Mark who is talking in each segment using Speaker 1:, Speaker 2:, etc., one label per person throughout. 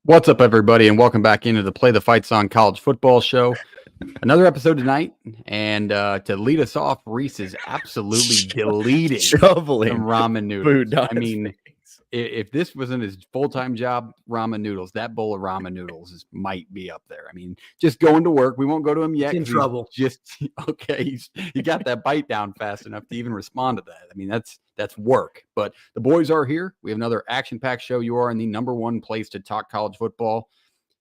Speaker 1: What's up, everybody, and welcome back into the Play the Fight Song College Football Show. Another episode tonight, and to lead us off, Reese is absolutely deleting
Speaker 2: shoveling
Speaker 1: some ramen noodles.
Speaker 2: food down
Speaker 1: I
Speaker 2: his
Speaker 1: mean,
Speaker 2: face.
Speaker 1: if this wasn't his full-time job, ramen noodles, that bowl of ramen noodles might be up there. I mean, just going to work. We won't go to him yet.
Speaker 3: He's in trouble.
Speaker 1: Okay. He got that bite down fast enough to even respond to that. I mean, that's work. But the boys are here. We have another action-packed show. You are in the number one place to talk college football.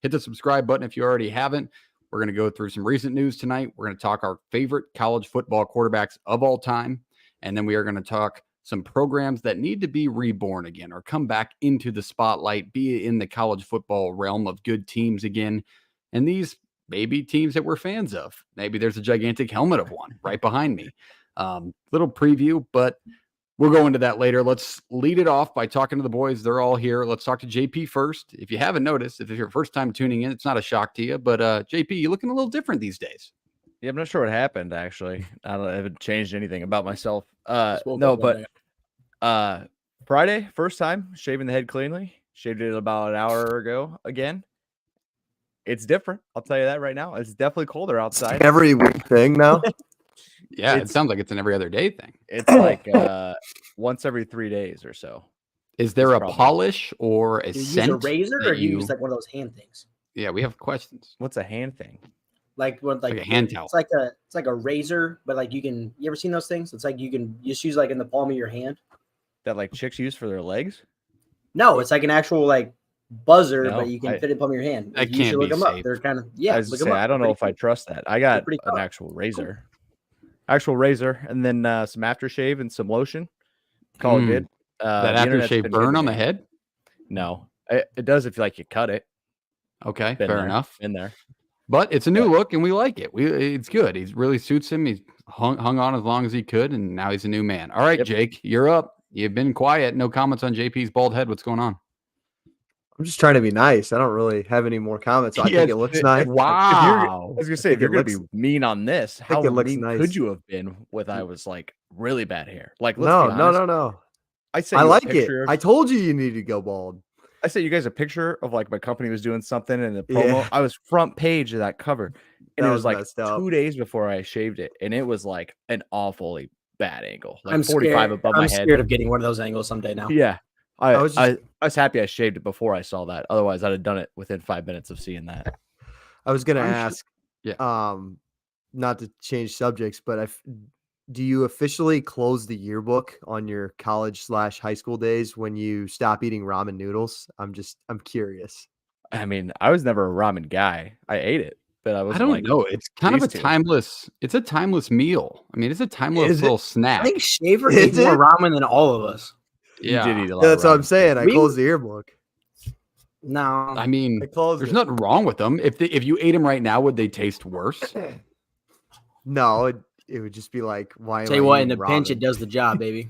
Speaker 1: Hit the subscribe button if you already haven't. We're going to go through some recent news tonight. We're going to talk our favorite college football quarterbacks of all time. And then we are going to talk some programs that need to be reborn again or come back into the spotlight, be in the college football realm of good teams again. And these maybe teams that we're fans of. Maybe there's a gigantic helmet of one right behind me. Little preview, but we'll go into that later. Let's lead it off by talking to the boys. They're all here. Let's talk to JP first. If you haven't noticed, if it's your first time tuning in, it's not a shock to you, but JP, you're looking a little different these days.
Speaker 2: Yeah, I'm not sure what happened, actually. I haven't changed anything about myself. Friday, first time shaving the head cleanly. Shaved it about an hour ago again. It's different. I'll tell you that right now. It's definitely colder outside.
Speaker 4: Every week thing now.
Speaker 1: Yeah, it sounds like it's an every other day thing.
Speaker 2: It's like once every 3 days or so.
Speaker 1: Is there a polish or a
Speaker 3: Do you
Speaker 1: scent?
Speaker 3: use a razor or you use like one of those hand things?
Speaker 1: Yeah, we have questions.
Speaker 2: What's a hand thing?
Speaker 3: Like
Speaker 1: a hand towel.
Speaker 3: It's like a razor, but like you ever seen those things? It's like you can just use like in the palm of your hand.
Speaker 2: That like chicks use for their legs?
Speaker 3: No, it's like an actual like buzzer,
Speaker 2: No,
Speaker 3: but you can fit it in the palm of your hand.
Speaker 1: That
Speaker 3: You
Speaker 1: can't
Speaker 3: should look
Speaker 1: be
Speaker 3: them up.
Speaker 1: safe.
Speaker 3: They're kind of
Speaker 2: I don't know if I trust that. I got
Speaker 3: pretty
Speaker 2: an
Speaker 3: cool.
Speaker 2: actual razor. And then some aftershave and some lotion. Call it good.
Speaker 1: That
Speaker 2: the internet's
Speaker 1: aftershave
Speaker 2: been
Speaker 1: burn
Speaker 2: good to
Speaker 1: on the
Speaker 2: me.
Speaker 1: head?
Speaker 2: No, it does if you cut it.
Speaker 1: Okay,
Speaker 2: Been
Speaker 1: fair
Speaker 2: there,
Speaker 1: enough.
Speaker 2: In there.
Speaker 1: But it's a new look, and we like it. It's good. He really suits him. He's hung on as long as he could, and now he's a new man. All right, Jake, you're up. You've been quiet. No comments on JP's bald head. What's going on?
Speaker 4: I'm just trying to be nice. I don't really have any more comments. I think it looks nice.
Speaker 1: Wow.
Speaker 2: I was gonna say, if you're gonna be mean on this, how
Speaker 4: it looks
Speaker 2: mean
Speaker 4: nice.
Speaker 2: could you have been with I was like really bad hair? Like, let's
Speaker 4: No,
Speaker 2: be honest.
Speaker 4: no.
Speaker 2: I sent
Speaker 4: I
Speaker 2: you a
Speaker 4: like it.
Speaker 2: picture of-
Speaker 4: I told you need to go bald.
Speaker 2: I sent you guys a picture of like my company was doing something in the promo.
Speaker 4: Yeah.
Speaker 2: I was front page of that cover, and
Speaker 4: That
Speaker 2: it
Speaker 4: was
Speaker 2: was like
Speaker 4: messed up.
Speaker 2: 2 days before I shaved it, and it was like an awfully bad angle, like
Speaker 3: I'm
Speaker 2: 45
Speaker 3: scared.
Speaker 2: above
Speaker 3: I'm
Speaker 2: my head.
Speaker 3: scared of getting one of those angles someday now.
Speaker 2: Yeah, I
Speaker 4: was
Speaker 2: was happy I shaved it before I saw that. Otherwise, I'd have done it within 5 minutes of seeing that.
Speaker 4: I was gonna
Speaker 1: I'm
Speaker 4: ask,
Speaker 1: Yeah.
Speaker 4: not to change subjects, but do you officially close the yearbook on your college/high school days when you stop eating ramen noodles? I'm curious.
Speaker 2: I mean, I was never a ramen guy. I ate it, but I
Speaker 1: don't know. It's kind of a
Speaker 2: these two.
Speaker 1: timeless. It's a timeless meal. I mean, it's a timeless
Speaker 4: Is it?
Speaker 1: little snack.
Speaker 3: I think Shaver
Speaker 4: Is
Speaker 3: ate more
Speaker 4: it?
Speaker 3: ramen than all of us.
Speaker 1: Yeah.
Speaker 2: You did eat a lot.
Speaker 4: That's
Speaker 2: of
Speaker 4: what I'm
Speaker 2: ramen.
Speaker 4: saying. I
Speaker 3: We-
Speaker 4: closed the yearbook.
Speaker 3: No,
Speaker 1: I mean,
Speaker 4: I closed
Speaker 1: there's
Speaker 4: it.
Speaker 1: nothing wrong with them. If you ate them right now, would they taste worse?
Speaker 4: No, it would just be like, why?
Speaker 3: tell
Speaker 4: am
Speaker 3: you
Speaker 4: I
Speaker 3: what, in
Speaker 4: eating
Speaker 3: a pinch, it
Speaker 4: ramen?
Speaker 3: does the job, baby.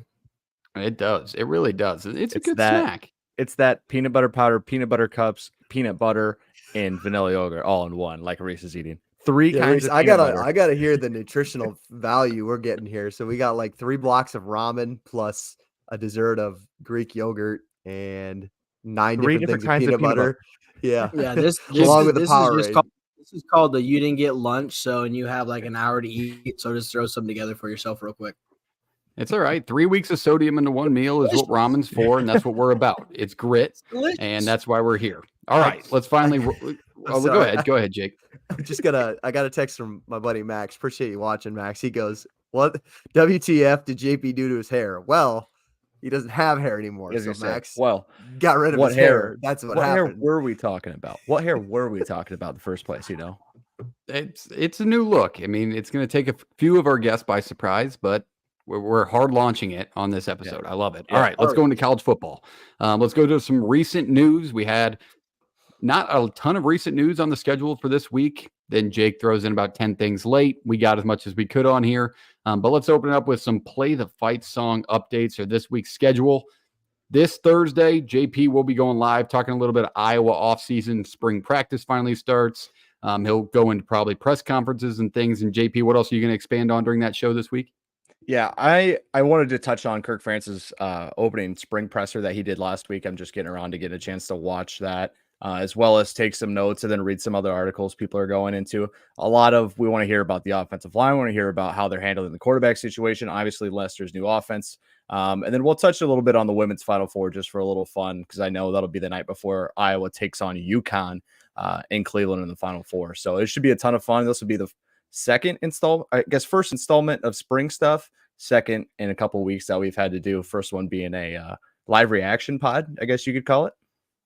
Speaker 1: It does. It really does. It's a
Speaker 2: It's
Speaker 1: good
Speaker 2: that-
Speaker 1: snack.
Speaker 2: It's that peanut butter powder, peanut butter cups, peanut butter, and vanilla yogurt all in one, like Reese is eating. Three
Speaker 4: Yeah,
Speaker 2: kinds
Speaker 4: Reese,
Speaker 2: of
Speaker 4: I
Speaker 2: peanut
Speaker 4: gotta
Speaker 2: butter.
Speaker 4: I gotta hear the nutritional value we're getting here. So we got like 3 blocks of ramen plus a dessert of Greek yogurt and 9
Speaker 2: Three
Speaker 4: different
Speaker 2: different
Speaker 4: things of
Speaker 2: kinds of
Speaker 4: peanut
Speaker 2: peanut
Speaker 4: butter. Yeah.
Speaker 3: Yeah, this
Speaker 4: Along with the
Speaker 3: this
Speaker 4: Powerade.
Speaker 3: is just called, this is called the you didn't get lunch, so and you have like an hour to eat, so just throw something together for yourself real quick.
Speaker 1: It's all right. 3 weeks of sodium into one meal is what ramen's for, and that's what we're about. It's grit,
Speaker 3: Delicious.
Speaker 1: and that's why we're here. All right, let's finally. Go
Speaker 4: sorry.
Speaker 1: ahead. Go ahead, Jake.
Speaker 4: I'm just I got a text from my buddy Max. Appreciate you watching, Max. He goes, "What WTF did JP do to his hair?" Well, he doesn't have hair anymore.
Speaker 2: As
Speaker 4: So
Speaker 2: you said.
Speaker 4: Max
Speaker 2: Well,
Speaker 4: got rid of
Speaker 2: what
Speaker 4: his
Speaker 2: hair?
Speaker 4: hair. That's what
Speaker 2: hair
Speaker 4: happened.
Speaker 2: were we talking about? What hair were we talking about in the first place? You know,
Speaker 1: It's a new look. I mean, it's going to take a few of our guests by surprise, but we're hard launching it on this episode. I love it.
Speaker 2: Yeah.
Speaker 1: All right, let's go into college football. Let's go to some recent news. We had not a ton of recent news on the schedule for this week. Then Jake throws in about 10 things late. We got as much as we could on here. But let's open it up with some Play the Fight song updates or this week's schedule. This Thursday, JP will be going live, talking a little bit of Iowa offseason. Spring practice finally starts. He'll go into probably press conferences and things. And JP, what else are you going to expand on during that show this week?
Speaker 2: Yeah, I wanted to touch on Kirk France's opening spring presser that he did last week. I'm just getting around to get a chance to watch that, as well as take some notes and then read some other articles people are going into. A lot of we want to hear about the offensive line. We want to hear about how they're handling the quarterback situation. Obviously, Lester's new offense. And then we'll touch a little bit on the women's Final Four just for a little fun, because I know that'll be the night before Iowa takes on UConn in Cleveland in the Final Four. So it should be a ton of fun. This will be the first installment of spring stuff, second in a couple of weeks that we've had to do. First one being a live reaction pod, I guess you could call it.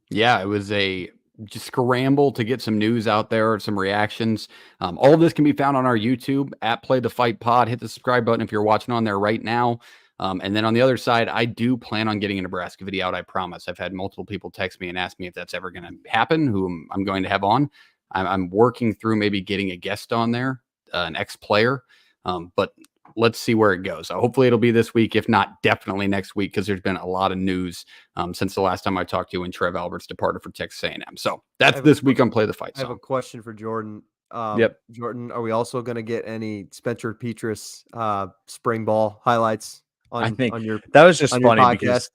Speaker 1: Yeah, it was a just scramble to get some news out there, some reactions. All of this can be found on our YouTube at Play the Fight Pod. Hit the subscribe button if you're watching on there right now. And then on the other side, I do plan on getting a Nebraska video out. I promise. I've had multiple people text me and ask me if that's ever going to happen, who I'm going to have on. I'm working through maybe getting a guest on there, an ex-player, but let's see where it goes. Hopefully it'll be this week. If not, definitely next week, because there's been a lot of news since the last time I talked to you when Trev Alberts departed for Texas A&M. So that's this week on Play the Fight.
Speaker 4: I have a question for Jordan.
Speaker 2: Yep.
Speaker 4: Jordan, are we also going to get any Spencer Petras spring ball highlights on your
Speaker 2: that was just
Speaker 4: on your
Speaker 2: funny
Speaker 4: podcast?
Speaker 2: Because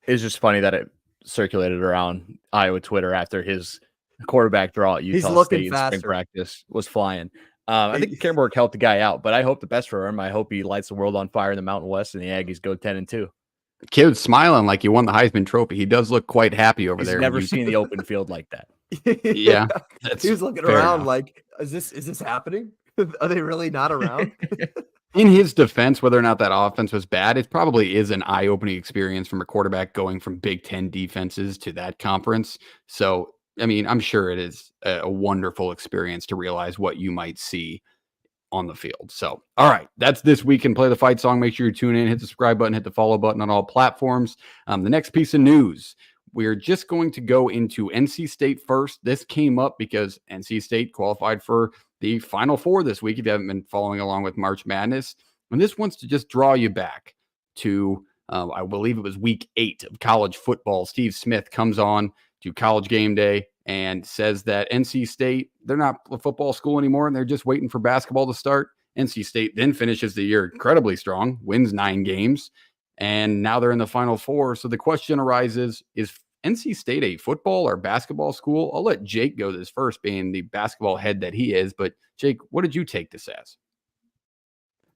Speaker 2: it's just funny that it circulated around Iowa Twitter after his quarterback draw at Utah
Speaker 4: looking
Speaker 2: State in
Speaker 4: faster.
Speaker 2: spring practice was flying. I think Cameron helped the guy out, but I hope the best for him. I hope he lights the world on fire in the Mountain West and the Aggies go 10-2.
Speaker 1: Kid's smiling like he won the Heisman Trophy. He does look quite happy over
Speaker 2: He's
Speaker 1: there.
Speaker 2: never seen the open field like that.
Speaker 1: Yeah,
Speaker 4: he was looking
Speaker 1: fair
Speaker 4: around
Speaker 1: enough.
Speaker 4: like, is this happening? Are they really not around?
Speaker 1: In his defense, whether or not that offense was bad, it probably is an eye-opening experience from a quarterback going from Big Ten defenses to that conference. So, I mean, I'm sure it is a wonderful experience to realize what you might see on the field. So, all right, that's this week in Play the Fight Song. Make sure you tune in, hit the subscribe button, hit the follow button on all platforms. The next piece of news, we're just going to go into NC State first. This came up because NC State qualified for the Final Four this week, if you haven't been following along with March Madness. And this wants to just draw you back to, I believe it was week 8 of college football. Steve Smith comes on to College Game Day and says that NC State, they're not a football school anymore, and they're just waiting for basketball to start. NC State then finishes the year incredibly strong, wins 9 games, and now they're in the Final Four. So the question arises, is NC State a football or basketball school? I'll let Jake go this first, being the basketball head that he is. But Jake, what did you take this as?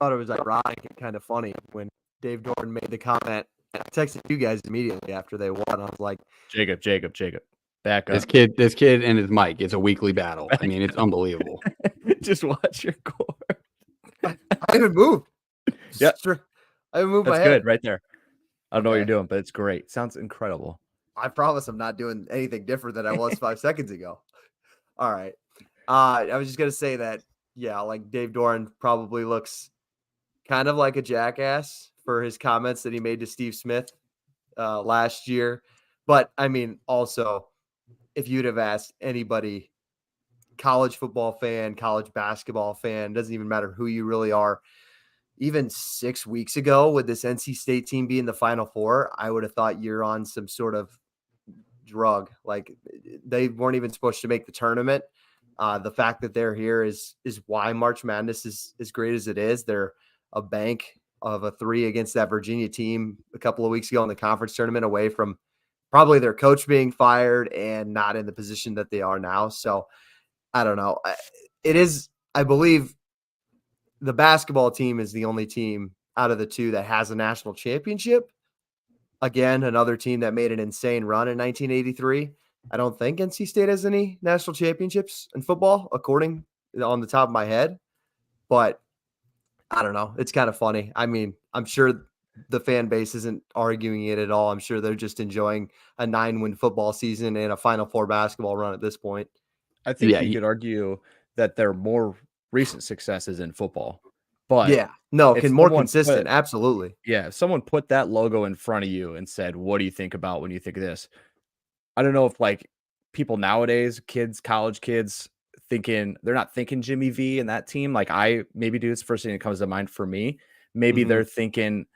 Speaker 4: I thought it was ironic and kind of funny when Dave Dorn made the comment. I texted you guys immediately after they won. I was like,
Speaker 2: Jacob, back up.
Speaker 1: This kid and his mic is a weekly battle. I mean, it's unbelievable.
Speaker 2: Just watch your core.
Speaker 4: I haven't moved.
Speaker 2: Yeah.
Speaker 4: I haven't moved my
Speaker 2: That's
Speaker 4: head.
Speaker 2: good right there. I don't know what you're
Speaker 4: Okay.
Speaker 2: doing, but it's great. Sounds incredible.
Speaker 4: I promise I'm not doing anything different than I was 5 seconds ago. All right. I was just going to say that, yeah, like Dave Doran probably looks kind of like a jackass for his comments that he made to Steve Smith last year. But, I mean, also, if you'd have asked anybody, college football fan, college basketball fan, doesn't even matter who you really are, even 6 weeks ago, would this NC State team be in the Final Four? I would have thought you're on some sort of drug. Like, they weren't even supposed to make the tournament. The fact that they're here is why March Madness is as great as it is. They're a bank of a 3 against that Virginia team a couple of weeks ago in the conference tournament, away from probably their coach being fired and not in the position that they are now. So I don't know. It is, I believe, the basketball team is the only team out of the 2 that has a national championship. Again, another team that made an insane run in 1983. I don't think NC State has any national championships in football, according on the top of my head. But I don't know. It's kind of funny. I mean, I'm sure the fan base isn't arguing it at all. I'm sure they're just enjoying a 9-win football season and a Final Four basketball run at this point.
Speaker 2: I think
Speaker 1: Yeah,
Speaker 2: you could argue that there are more recent successes in football, but
Speaker 4: Yeah, no,
Speaker 2: if
Speaker 4: can more
Speaker 2: someone
Speaker 4: consistent.
Speaker 2: put-
Speaker 4: Absolutely.
Speaker 2: yeah, if someone put that logo in front of you and said, "What do you think about when you think of this?" I don't know if like people nowadays, kids, college kids, they're not thinking Jimmy V and that team. Like I maybe do. It's the first thing that comes to mind for me. Maybe
Speaker 4: Mhm.
Speaker 2: they're thinking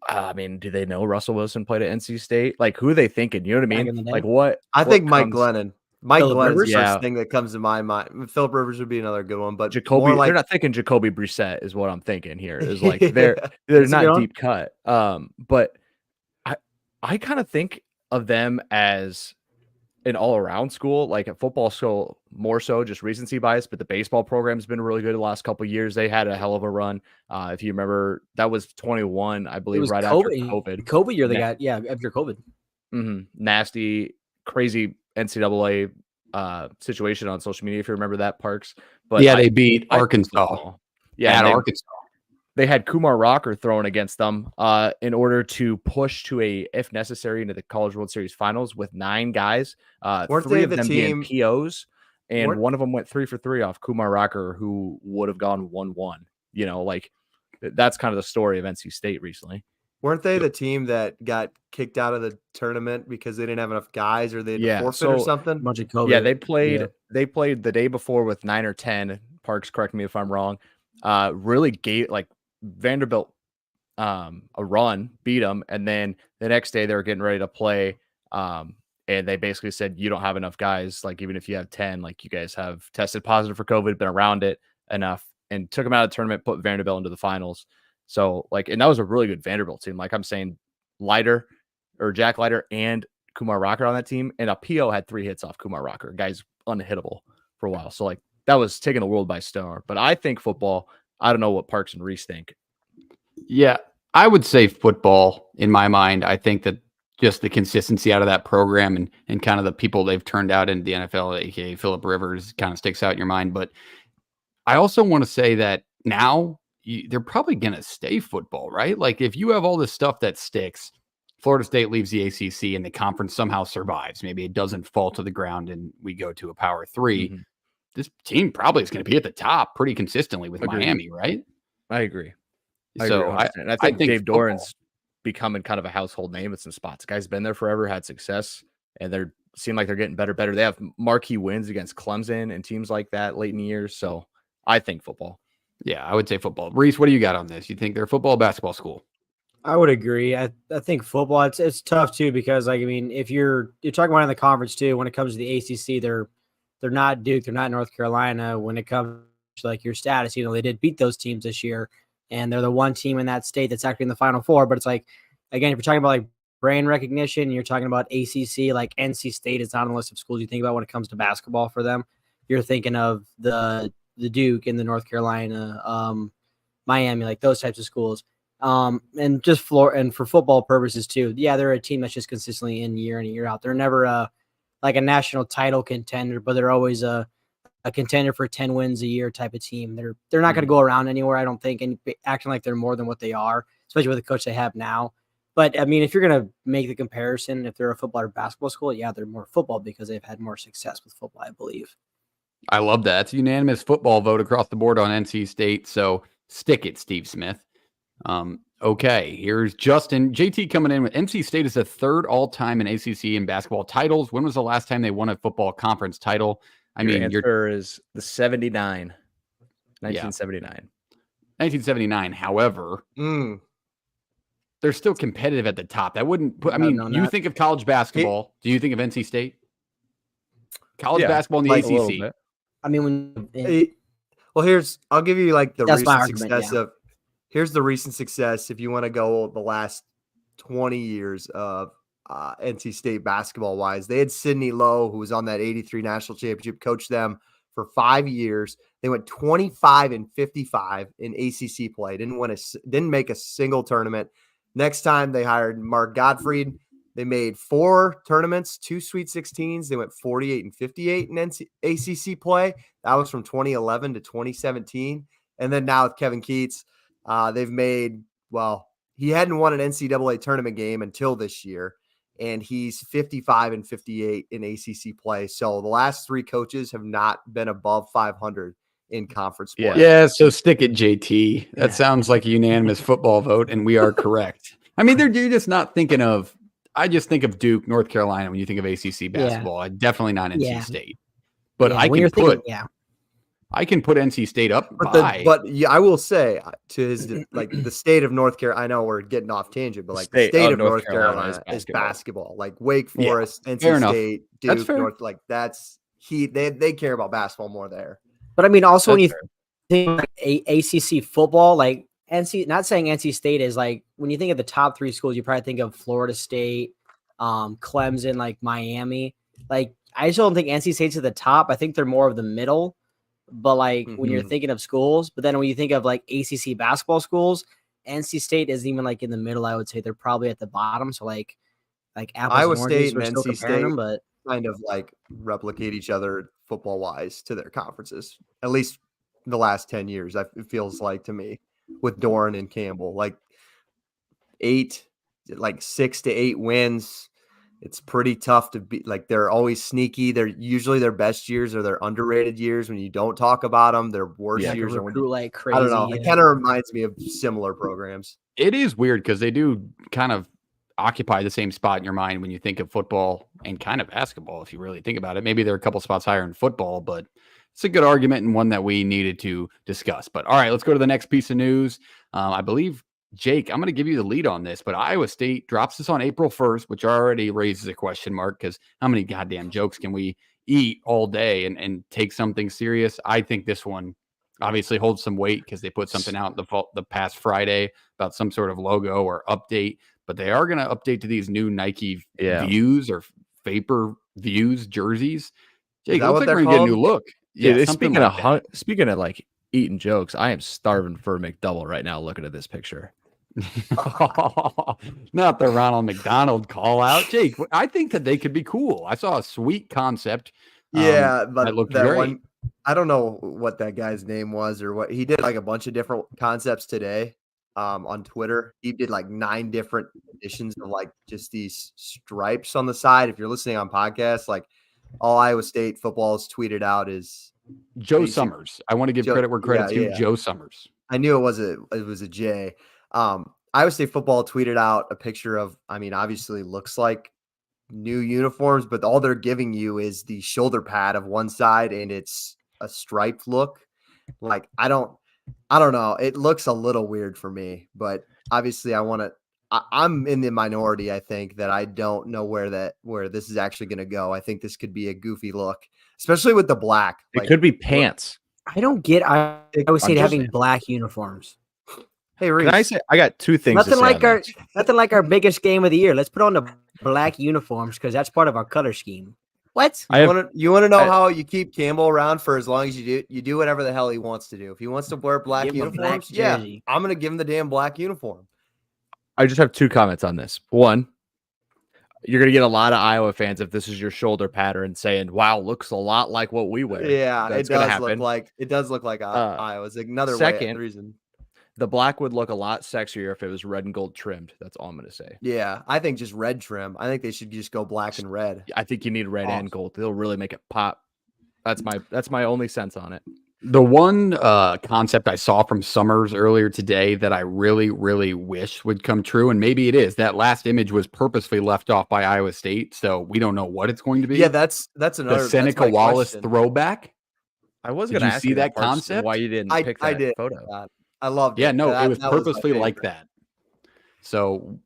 Speaker 2: I mean, do they know Russell Wilson played at NC State? Like, who are they thinking? You know what I
Speaker 3: Back
Speaker 2: mean?
Speaker 3: in the day.
Speaker 2: Like, what?
Speaker 4: I
Speaker 2: what
Speaker 4: think Mike
Speaker 2: comes-
Speaker 4: Glennon. Mike
Speaker 3: Phillip
Speaker 4: Glennon's the
Speaker 3: Rivers?
Speaker 2: Yeah.
Speaker 4: first thing that comes to my mind. Philip Rivers would be another good one, but
Speaker 2: Jacoby.
Speaker 4: more like
Speaker 2: They're not thinking Jacoby Brissett is what I'm thinking here. Is like they're
Speaker 3: That's a good
Speaker 2: not
Speaker 3: one.
Speaker 2: deep cut. But I kind of think of them as an all-around school, like a football school more so just recency bias, but the baseball program's been really good the last couple of years. They had a hell of a run. If you remember, that was 21, I
Speaker 3: It
Speaker 2: believe,
Speaker 3: was
Speaker 2: right
Speaker 3: COVID.
Speaker 2: after COVID.
Speaker 3: COVID year they
Speaker 2: Yeah.
Speaker 3: got, after COVID.
Speaker 2: Nasty, crazy NCAA situation on social media, if you remember that, Parks. But
Speaker 1: yeah, they beat
Speaker 2: I think
Speaker 1: Arkansas.
Speaker 2: football- Yeah,
Speaker 1: at
Speaker 2: and
Speaker 1: Arkansas.
Speaker 2: they had Kumar Rocker thrown against them in order to push to if necessary, into the College World Series finals with 9 guys.
Speaker 4: Weren't
Speaker 2: 3
Speaker 4: they
Speaker 2: of
Speaker 4: the
Speaker 2: them
Speaker 4: team-
Speaker 2: being POs, and
Speaker 4: weren't-
Speaker 2: one of them went 3 for 3 off Kumar Rocker, who would have gone 1-1. You know, like that's kind of the story of NC State recently.
Speaker 4: weren't they the team that got kicked out of the tournament because they didn't have enough guys or they had to
Speaker 2: Yeah,
Speaker 4: forfeit or
Speaker 2: so-
Speaker 3: A
Speaker 4: something?
Speaker 3: bunch of COVID.
Speaker 2: Yeah, they played.
Speaker 3: Yeah.
Speaker 2: They played the day before with 9 or 10. Parks, correct me if I'm wrong. Really gave like Vanderbilt a run, beat them, and then the next day they were getting ready to play. And they basically said, "You don't have enough guys. Like even if you have 10, like you guys have tested positive for COVID, been around it enough," and took them out of the tournament, put Vanderbilt into the finals. So like, and that was a really good Vanderbilt team. Like I'm saying, Jack Leiter and Kumar Rocker on that team, and a PO had 3 hits off Kumar Rocker. Guy's unhittable for a while. So like that was taking the world by storm. But I think football. I don't know what Parks and Reese think.
Speaker 1: Yeah, I would say football in my mind. I think that just the consistency out of that program and kind of the people they've turned out in the NFL, aka Phillip Rivers, kind of sticks out in your mind. But I also want to say that now they're probably going to stay football, right? Like if you have all this stuff that sticks, Florida State leaves the ACC and the conference somehow survives. Maybe it doesn't fall to the ground and we go to a Power 3.
Speaker 2: Mhm.
Speaker 1: This team probably is going to be at the top pretty consistently with
Speaker 2: Agreed.
Speaker 1: Miami, right?
Speaker 2: I agree.
Speaker 1: So
Speaker 2: And I think Dave
Speaker 1: football.
Speaker 2: Doran's becoming kind of a household name at some spots. Guy's been there forever, had success, and they seem like they're getting better. They have marquee wins against Clemson and teams like that late in the year. So I think football.
Speaker 1: Yeah, I would say football. Reese, what do you got on this? You think they're a football or basketball school?
Speaker 3: I would agree. I think football it's tough too because like I mean if you're talking about in the conference too when it comes to the ACC they're not Duke, they're not North Carolina. When it comes to like your status, they did beat those teams this year and they're the one team in that state that's actually in the Final Four. But it's like again if you're talking about like brand recognition, you're talking about ACC, like NC State is not on the list of schools you think about when it comes to basketball for them. You're thinking of the Duke and the North Carolina, Miami, like those types of schools. And just for football purposes too. Yeah, they're a team that's just consistently in year out. They're never like a national title contender, but they're always a contender for 10 wins a year type of team. They're not going to go around anywhere, I don't think, and acting like they're more than what they are, especially with the coach they have now. But I mean, if you're going to make the comparison, if they're a football or basketball school, yeah, they're more football because they've had more success with football, I believe.
Speaker 1: I love that. It's a unanimous football vote across the board on NC State. So stick it, Steve Smith. Okay, here's Justin. JT coming in with NC State is the 3rd all-time in ACC in basketball titles. When was the last time they won a football conference title?
Speaker 2: Your answer is the 1979.
Speaker 1: 1979. However, they're still competitive at the top. That wouldn't put, you think of college basketball. Do you think of NC State? College basketball in the ACC.
Speaker 3: I mean,
Speaker 4: I'll give you like the
Speaker 3: That's my
Speaker 4: recent
Speaker 3: argument,
Speaker 4: success of. Here's the recent success if you want to go the last 20 years of NC State basketball wise. They had Sidney Lowe, who was on that 83 national championship, coached them for 5 years. They went 25-55 in ACC play. Didn't make a single tournament. Next time they hired Mark Gottfried. They made 4 tournaments, 2 Sweet 16s. They went 48-58 in ACC play. That was from 2011 to 2017. And then now with Kevin Keats, they've made, he hadn't won an NCAA tournament game until this year, and he's 55-58 in ACC play. So the last 3 coaches have not been above 500 in conference play.
Speaker 1: Yeah, so stick it, JT. That sounds like a unanimous football vote, and we are correct. I mean, you're just not thinking of, I just think of Duke, North Carolina when you think of ACC basketball. Definitely not NC State. But I can put I can put NC State up
Speaker 4: But
Speaker 1: by.
Speaker 4: but yeah, I will say to his like the state of North Carolina. I know we're getting off tangent, but like the state of North Carolina is basketball. Like Wake
Speaker 1: Yeah,
Speaker 4: Forest,
Speaker 1: fair
Speaker 4: NC
Speaker 1: enough.
Speaker 4: State,
Speaker 1: That's
Speaker 4: Duke,
Speaker 1: fair.
Speaker 4: North. Like they care about basketball more there.
Speaker 3: But I mean, also when
Speaker 2: That's
Speaker 3: you think like ACC football, like not saying NC State is like when you think of the top 3 schools, you probably think of Florida State, Clemson, like Miami. Like I just don't think NC State's at the top. I think they're more of the middle. But like when you're thinking of schools, but then when you think of like ACC basketball schools, NC State isn't even like in the middle. I would say they're probably at the bottom. So like apples
Speaker 4: Iowa
Speaker 3: and oranges,
Speaker 4: State
Speaker 3: we're
Speaker 4: and
Speaker 3: still
Speaker 4: NC
Speaker 3: comparing
Speaker 4: State
Speaker 3: them, but
Speaker 4: kind of like replicate each other football wise to their conferences. At least the last 10 years, it feels like to me with Doran and Campbell, like 6 to 8 wins. It's pretty tough to be like, they're always sneaky. They're usually their best years are their underrated years. When you don't talk about them, their worst years are when
Speaker 3: recruit like crazy.
Speaker 4: I don't know. It kind of reminds me of similar programs.
Speaker 1: It is weird because they do kind of occupy the same spot in your mind when you think of football and kind of basketball. If you really think about it, maybe they're a couple spots higher in football, but it's a good argument and one that we needed to discuss. But all right, let's go to the next piece of news. I believe, Jake, I'm going to give you the lead on this, but Iowa State drops this on April 1st, which already raises a question mark because how many goddamn jokes can we eat all day and take something serious? I think this one obviously holds some weight because they put something out the past Friday about some sort of logo or update, but they are going to update to these new Nike Views or Vapor Views jerseys. Jake, it looks like we're going to get a new look. Yeah,
Speaker 2: dude,
Speaker 1: speaking
Speaker 2: of like eating jokes, I am starving for a McDouble right now looking at this picture.
Speaker 1: Not the Ronald McDonald call out. Jake, I think that they could be cool. I saw a sweet concept.
Speaker 4: Yeah, but
Speaker 1: that looked
Speaker 4: that
Speaker 1: great.
Speaker 4: one, I don't know what that guy's name was or what he did, like a bunch of different concepts today on Twitter. He did like 9 different editions of like just these stripes on the side. If you're listening on podcasts, like all Iowa State football is tweeted out is
Speaker 1: Joe Summers. I want to give credit where credit's due. Joe Summers.
Speaker 4: I knew it was a J. Iowa State football tweeted out a picture of, I mean, obviously looks like new uniforms, but all they're giving you is the shoulder pad of one side and it's a striped look. Like, I don't know. It looks a little weird for me, but obviously I'm in the minority. I think that I don't know where this is actually going to go. I think this could be a goofy look, especially with the black.
Speaker 2: It could be pants.
Speaker 3: I don't get Iowa State having black uniforms.
Speaker 4: Hey, Reese.
Speaker 2: Can I say I got 2 things?
Speaker 3: Nothing like our biggest game of the year. Let's put on the black uniforms because that's part of our color scheme. What?
Speaker 4: You want to know how you keep Campbell around for as long as you do? You do whatever the hell he wants to do. If he wants to wear black uniforms, I'm going to give him the damn black uniform.
Speaker 2: I just have 2 comments on this. One, you're going to get a lot of Iowa fans if this is your shoulder pattern saying, "Wow, looks a lot like what we wear."
Speaker 4: Yeah, it does look like Iowa's. Another reason.
Speaker 2: The black would look a lot sexier if it was red and gold trimmed. That's all I'm going to say.
Speaker 4: Yeah, I think just red trim. I think they should just go black and red.
Speaker 2: I think you need red and gold. They'll really make it pop. That's my only sense on it.
Speaker 1: The one concept I saw from Summers earlier today that I really, really wish would come true, and maybe it is, that last image was purposely left off by Iowa State, so we don't know what it's going to be.
Speaker 4: Yeah, that's another.
Speaker 1: The Seneca Wallace throwback.
Speaker 2: I was going to ask
Speaker 1: you that concept.
Speaker 2: Why you didn't pick that photo?
Speaker 4: I loved it.
Speaker 1: Yeah, no, it was purposely like that. So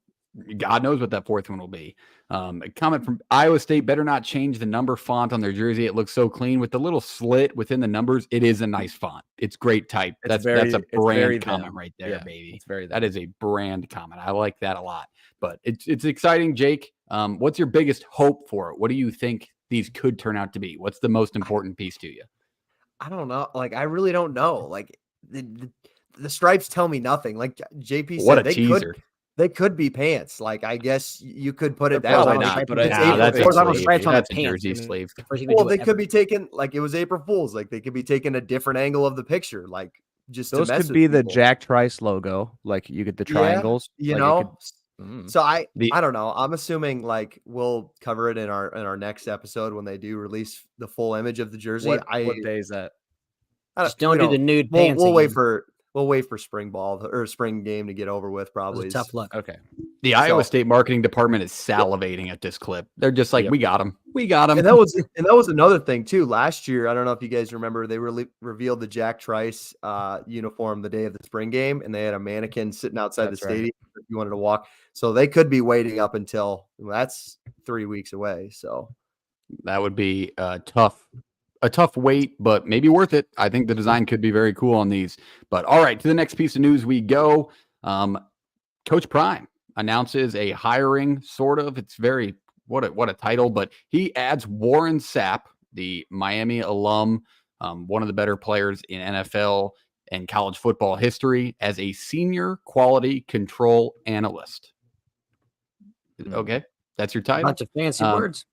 Speaker 1: God knows what that fourth one will be. A comment from Iowa State: better not change the number font on their jersey. It looks so clean with the little slit within the numbers. It is a nice font. It's great type. That's a brand comment right there, baby. That is a brand comment. I like that a lot. But it's exciting, Jake. What's your biggest hope for it? What do you think these could turn out to be? What's the most important piece to you?
Speaker 4: I don't know. Like, I really don't know. Like the stripes tell me nothing. Like JP said,
Speaker 1: what a teaser.
Speaker 4: They could be pants. Like, I guess you could put it that
Speaker 2: probably
Speaker 4: way.
Speaker 2: not, but
Speaker 1: that's a jersey sleeve.
Speaker 4: Well, they could be taken, like, it was April Fool's. Like, they could be taking a different angle of the picture. Like, just
Speaker 2: those
Speaker 4: to mess
Speaker 2: could be
Speaker 4: with
Speaker 2: the
Speaker 4: people.
Speaker 2: Jack Trice logo. Like, you get the triangles.
Speaker 4: You know. So I don't know. I'm assuming like we'll cover it in our next episode when they do release the full image of the jersey.
Speaker 2: What day is that?
Speaker 3: Just don't do the nude pants.
Speaker 4: We'll wait for we'll wait for spring ball or spring game to get over with.
Speaker 3: It was
Speaker 4: Probably
Speaker 3: a tough look.
Speaker 2: Okay.
Speaker 1: The Iowa State marketing department is salivating at this clip. They're just like,
Speaker 2: Yep.
Speaker 1: we got him. We got him.
Speaker 4: And that was another thing too. Last year, I don't know if you guys remember, they revealed the Jack Trice uniform the day of the spring game, and they had a mannequin sitting outside the stadium if you wanted to walk. So they could be waiting up until that's 3 weeks away. So
Speaker 1: that would be a tough wait, but maybe worth it. I think the design could be very cool on these. But all right, to the next piece of news we go. Coach Prime announces a hiring, sort of. It's very what a title, but he adds Warren Sapp, the Miami alum, one of the better players in NFL and college football history, as a senior quality control analyst. Okay, that's your title.
Speaker 3: Bunch of fancy words.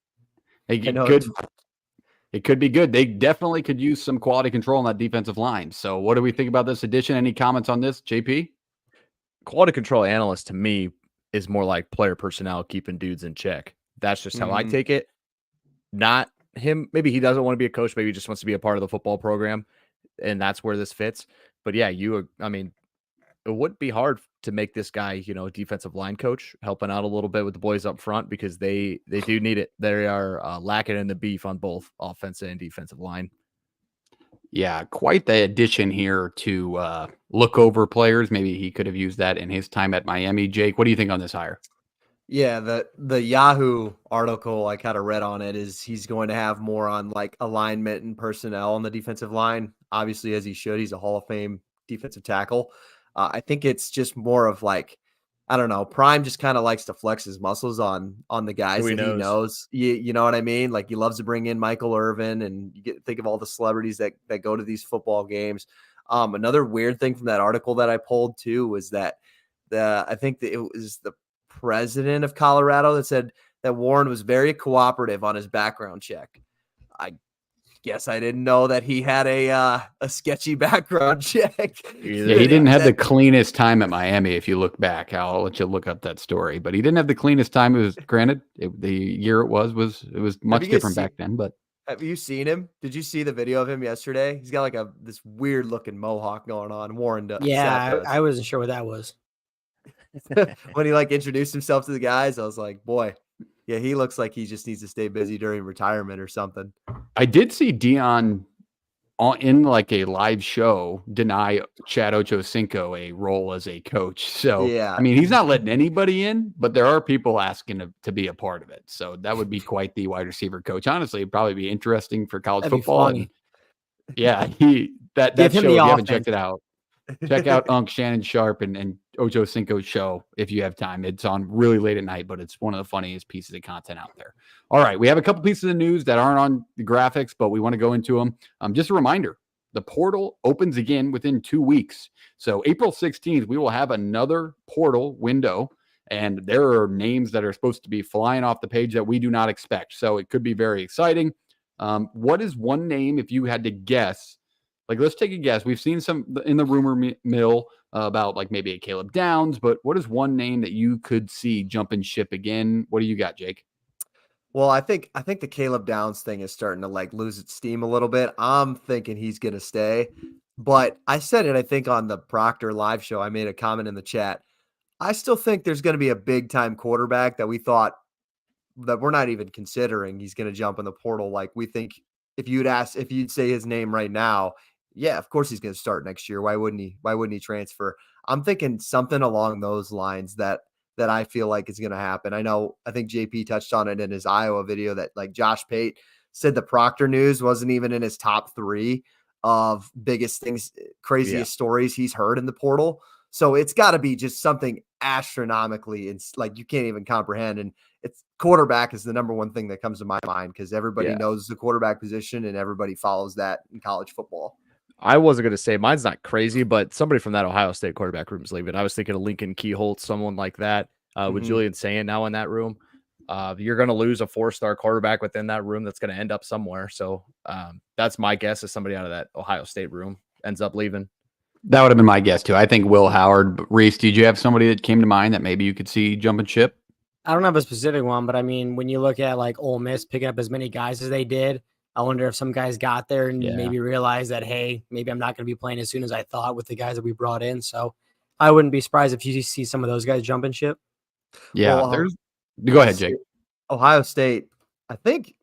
Speaker 1: It could be good. They definitely could use some quality control on that defensive line. So what do we think about this addition? Any comments on this, JP?
Speaker 2: Quality control analyst to me is more like player personnel, keeping dudes in check. That's just how I take it. Not him. Maybe he doesn't want to be a coach. Maybe he just wants to be a part of the football program. And that's where this fits. But yeah, it wouldn't be hard to make this guy, a defensive line coach, helping out a little bit with the boys up front, because they do need it. They are lacking in the beef on both offensive and defensive line.
Speaker 1: Yeah, quite the addition here to look over players. Maybe he could have used that in his time at Miami. Jake, what do you think on this hire?
Speaker 4: Yeah, the Yahoo article I kind of read on it is he's going to have more on like alignment and personnel on the defensive line. Obviously, as he should. He's a Hall of Fame defensive tackle. I think it's just more of like, I don't know, Prime just kind of likes to flex his muscles on the guys that he knows. You know what I mean? Like he loves to bring in Michael Irvin, and think of all the celebrities that go to these football games. Another weird thing from that article that I pulled too was that I think that it was the president of Colorado that said that Warren was very cooperative on his background check. I guess I didn't know that he had a sketchy background check.
Speaker 1: Yeah, he didn't have the cleanest time at Miami. If you look back, I'll let you look up that story. But he didn't have the cleanest time. It was granted the year it was much different back then. But
Speaker 4: have you seen him? Did you see the video of him yesterday? He's got like this weird looking mohawk going on. Warren does.
Speaker 3: Yeah, I wasn't sure what that was.
Speaker 4: When he like introduced himself to the guys, I was like, boy. Yeah, he looks like he just needs to stay busy during retirement or something.
Speaker 1: I did see Dion in like a live show deny Chad Ochocinco a role as a coach. So,
Speaker 4: yeah,
Speaker 1: I mean, he's not letting anybody in, but there are people asking to be a part of it. So that would be quite the wide receiver coach. Honestly, it'd probably be interesting for college football. And yeah, that show, if you haven't checked it out, check out Shannon Sharp and Ochocinco's show if you have time. It's on really late at night, but it's one of the funniest pieces of content out there. All right, we have a couple pieces of news that aren't on the graphics, but we want to go into them. Just a reminder, the portal opens again within 2 weeks. So April 16th, we will have another portal window, and there are names that are supposed to be flying off the page that we do not expect. So it could be very exciting. What is one name, if you had to guess? Like, let's take a guess. We've seen some in the rumor mill about like maybe a Caleb Downs, but what is one name that you could see jumping ship again? What do you got, Jake?
Speaker 4: Well, I think the Caleb Downs thing is starting to like lose its steam a little bit. I'm thinking he's going to stay, but I said it, I think on the Proctor live show, I made a comment in the chat. I still think there's going to be a big time quarterback that we thought that we're not even considering. He's going to jump in the portal. Like we think if you'd say his name right now, yeah, of course he's going to start next year. Why wouldn't he? Why wouldn't he transfer? I'm thinking something along those lines that I feel like is going to happen. I think JP touched on it in his Iowa video that like Josh Pate said the Proctor news wasn't even in his top 3 of biggest things, craziest stories he's heard in the portal. So it's got to be just something astronomically like you can't even comprehend. And it's quarterback is the number one thing that comes to my mind because everybody knows the quarterback position and everybody follows that in college football.
Speaker 2: I wasn't going to say mine's not crazy, but somebody from that Ohio State quarterback room is leaving. I was thinking of Lincoln Keyholt, someone like that. With Julian Sand now in that room, you're going to lose a 4-star quarterback within that room that's going to end up somewhere. So that's my guess is somebody out of that Ohio State room ends up leaving.
Speaker 1: That would have been my guess too. I think Will Howard. But Reese, did you have somebody that came to mind that maybe you could see jumping ship?
Speaker 3: I don't have a specific one, but I mean, when you look at like Ole Miss picking up as many guys as they did, I wonder if some guys got there and
Speaker 2: Yeah.
Speaker 3: maybe realized that, hey, maybe I'm not going to be playing as soon as I thought with the guys that we brought in. So I wouldn't be surprised if you see some of those guys jumping ship.
Speaker 1: Yeah,
Speaker 4: Well,
Speaker 1: there's. Go ahead, Jake.
Speaker 4: Ohio State, I think,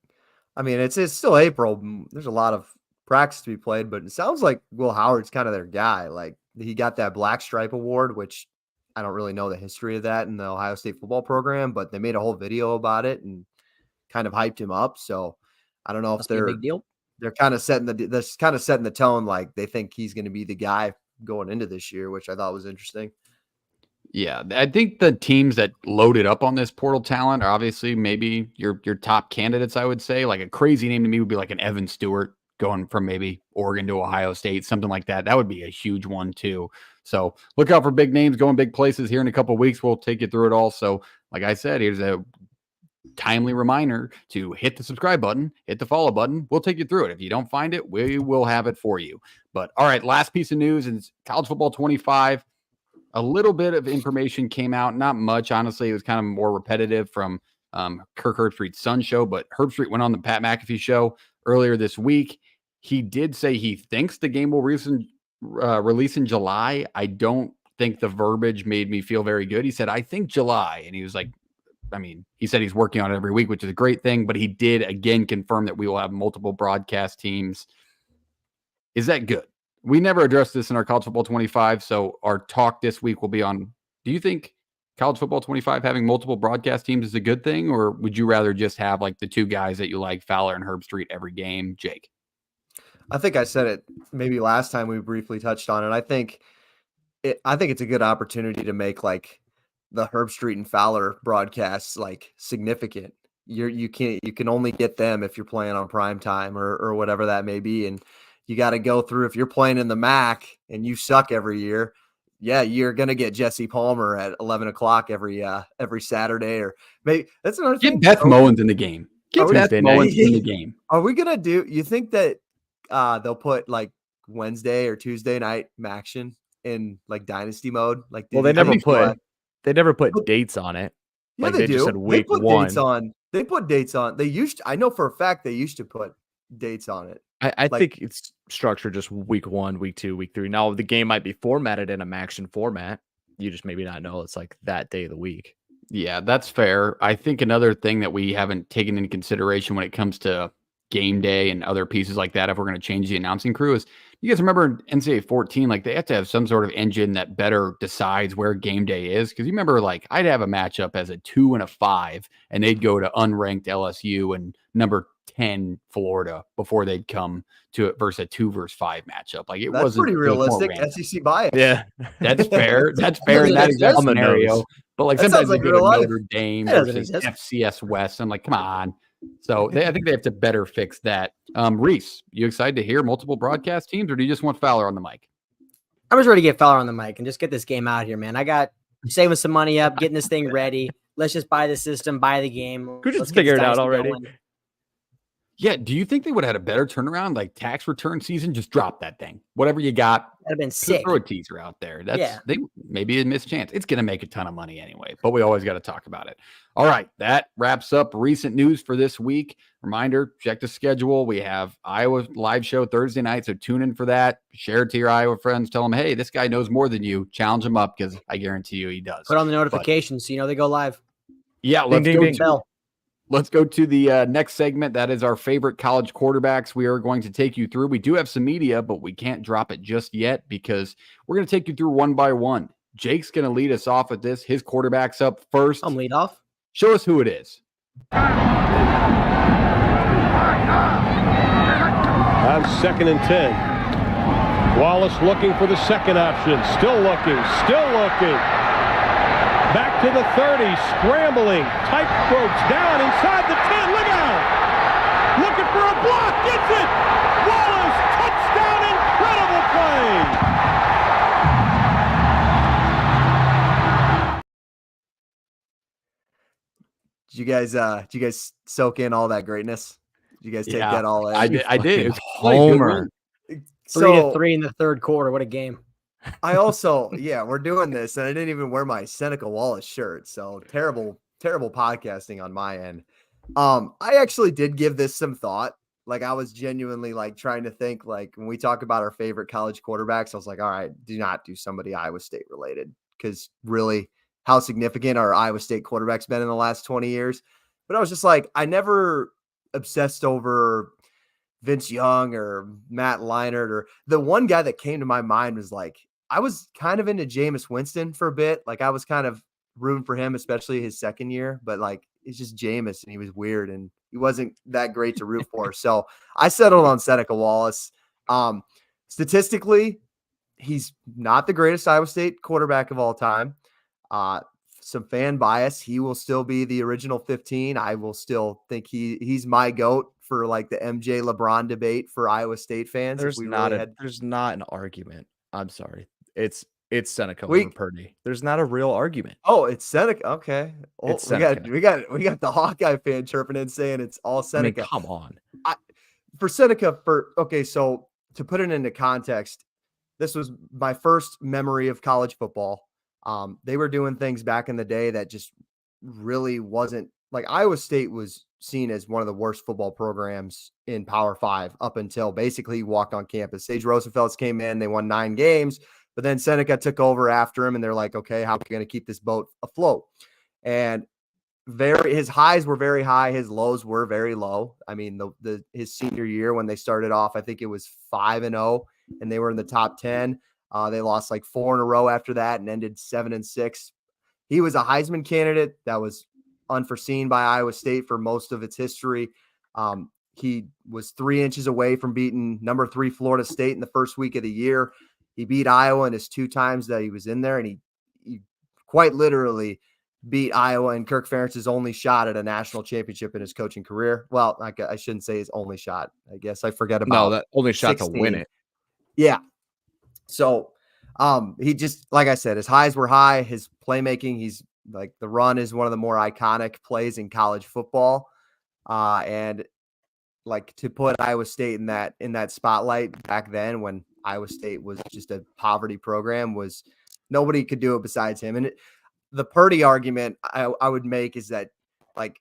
Speaker 4: I mean, it's still April. There's a lot of practice to be played, but it sounds like Will Howard's kind of their guy. Like he got that Black Stripe Award, which I don't really know the history of that in the Ohio State football program, but they made a whole video about it and kind of hyped him up. So I don't know if
Speaker 3: Must be a big deal.
Speaker 4: they're kind of setting the tone, like they think he's going to be the guy going into this year, which I thought was interesting.
Speaker 1: Yeah, I think the teams that loaded up on this portal talent are obviously maybe your top candidates, I would say. Like a crazy name to me would be like an Evan Stewart going from maybe Oregon to Ohio State, something like that. That would be a huge one too. So look out for big names going big places here in a couple of weeks. We'll take you through it all. So like I said, here's a timely reminder to hit the subscribe button, hit the follow button. We'll take you through it. If you don't find it, we will have it for you. But all right, last piece of news is college football 25. A little bit of information came out, not much. Honestly, it was kind of more repetitive from Kirk Herbstreit's Sun show, but Herbstreit went on the Pat McAfee show earlier this week. He did say he thinks the game will release in July. I don't think the verbiage made me feel very good. He said, I think July. And he was like, I mean, he said he's working on it every week, which is a great thing, but he did again confirm that we will have multiple broadcast teams. Is that good? We never addressed this in our college football 25. So our talk this week will be on, do you think college football 25 having multiple broadcast teams is a good thing? Or would you rather just have like the two guys that you like, Fowler and Herbstreit, every game? Jake?
Speaker 4: I think I said it maybe last time we briefly touched on it. I think it's a good opportunity to make like the Herbstreit and Fowler broadcasts like significant. You can only get them if you're playing on prime time or whatever that may be. And you got to go through, if you're playing in the MAC and you suck every year, yeah, you're going to get Jesse Palmer at 11 o'clock every Saturday, or maybe that's another thing.
Speaker 1: Get Beth Mowins in the game. Get Beth Mowins in the game.
Speaker 4: Are we going to you think that they'll put like Wednesday or Tuesday night action in like dynasty mode? Like,
Speaker 2: well, they never put dates on it.
Speaker 4: Yeah,
Speaker 2: like
Speaker 4: they do.
Speaker 2: Just said week one.
Speaker 4: They put dates on. I know for a fact they used to put dates on it.
Speaker 2: I think it's structured just week 1, week 2, week 3. Now the game might be formatted in a Maction format. You just maybe not know it's like that day of the week.
Speaker 1: Yeah, that's fair. I think another thing that we haven't taken into consideration when it comes to game day and other pieces like that, if we're going to change the announcing crew, is you guys remember NCAA 14, like they have to have some sort of engine that better decides where game day is. Because you remember, like I'd have a matchup as a 2 and a 5, and they'd go to unranked LSU and number 10 Florida before they'd come to it versus a 2 versus 5 matchup. Like
Speaker 4: that's
Speaker 1: wasn't
Speaker 4: pretty realistic. SEC bias.
Speaker 2: Yeah,
Speaker 1: that's fair. That's fair in that exact scenario. But like
Speaker 4: that
Speaker 1: sometimes
Speaker 4: like
Speaker 1: they go to Notre Dame versus FCS West. I'm like, come on. So I think they have to better fix that. Reese, you excited to hear multiple broadcast teams, or do you just want Fowler on the mic?
Speaker 3: I'm just ready to get Fowler on the mic and just get this game out here, man. I got saving some money up, getting this thing ready. Let's just buy the system, buy the game.
Speaker 2: Could just figure it out already.
Speaker 3: Going.
Speaker 1: Yeah. Do you think they would have had a better turnaround, like tax return season? Just drop that thing. Whatever you got.
Speaker 3: That'd have been sick.
Speaker 1: Throw a teaser out there. Maybe a missed chance. It's going to make a ton of money anyway, but we always got to talk about it. All right. That wraps up recent news for this week. Reminder, check the schedule. We have Iowa live show Thursday night, so tune in for that. Share it to your Iowa friends. Tell them, hey, this guy knows more than you. Challenge him up, because I guarantee you he does.
Speaker 3: Put on the notifications so you know they go live.
Speaker 1: Yeah, let's go to the next segment. That is our favorite college quarterbacks. We are going to take you through. We do have some media, but we can't drop it just yet because we're going to take you through one by one. Jake's going to lead us off with this. His quarterback's up first.
Speaker 3: I'm lead off.
Speaker 1: Show us who it is.
Speaker 5: On 2nd and 10. Wallace looking for the second option. Still looking. Back to the 30, scrambling, tight ropes down inside the 10, look out! Looking for a block, gets it! Wallace, touchdown, incredible
Speaker 4: play! Did you guys soak in all that greatness? Did you guys take that all in?
Speaker 1: I did. It's
Speaker 2: homer.
Speaker 3: 3-3 in the third quarter. What a game.
Speaker 4: I also, we're doing this, and I didn't even wear my Seneca Wallace shirt. So terrible podcasting on my end. I actually did give this some thought Like I was genuinely like trying to think, like when we talk about our favorite college quarterbacks, I was like, all right, do not do somebody Iowa State related, because really how significant our Iowa State quarterbacks been in the last 20 years. But I was just like, I never obsessed over Vince Young or Matt Leinart, or the one guy that came to my mind was like, I was kind of into Jameis Winston for a bit. Like I was kind of rooting for him, especially his second year, but like, it's just Jameis and he was weird and he wasn't that great to root for. So I settled on Seneca Wallace. Statistically, he's not the greatest Iowa State quarterback of all time. Some fan bias. He will still be the original 15. I will still think he's my GOAT for like the MJ LeBron debate for Iowa State fans.
Speaker 2: There's not an argument. I'm sorry. It's Seneca over Purdy. There's not a real argument.
Speaker 4: Oh, it's Seneca. Okay. Oh,
Speaker 2: It's Seneca.
Speaker 4: we got the Hawkeye fan chirping in saying it's all Seneca.
Speaker 2: I mean, come on.
Speaker 4: For Seneca, so to put it into context, this was my first memory of college football. They were doing things back in the day that just really wasn't like Iowa State was seen as one of the worst football programs in Power 5 up until basically he walked on campus. Sage Rosenfels came in, they won 9 games, but then Seneca took over after him and they're like, okay, how are we going to keep this boat afloat? And his highs were very high. His lows were very low. I mean, his senior year when they started off, I think it was 5-0 and they were in the top 10. They lost like 4 in a row after that and ended 7-6. He was a Heisman candidate that was unforeseen by Iowa State for most of its history. He was 3 inches away from beating number 3 Florida State in the first week of the year. He beat Iowa in his 2 times that he was in there, and he quite literally beat Iowa in Kirk Ferentz's only shot at a national championship in his coaching career. Well, I shouldn't say his only shot. I guess I forget about
Speaker 2: that only shot 16. To win it.
Speaker 4: Yeah. So he just, like I said, his highs were high. His playmaking, he's like the run is one of the more iconic plays in college football. And like to put Iowa State in that spotlight back then when Iowa State was just a poverty program, was nobody could do it besides him. And the Purdy argument I would make is that like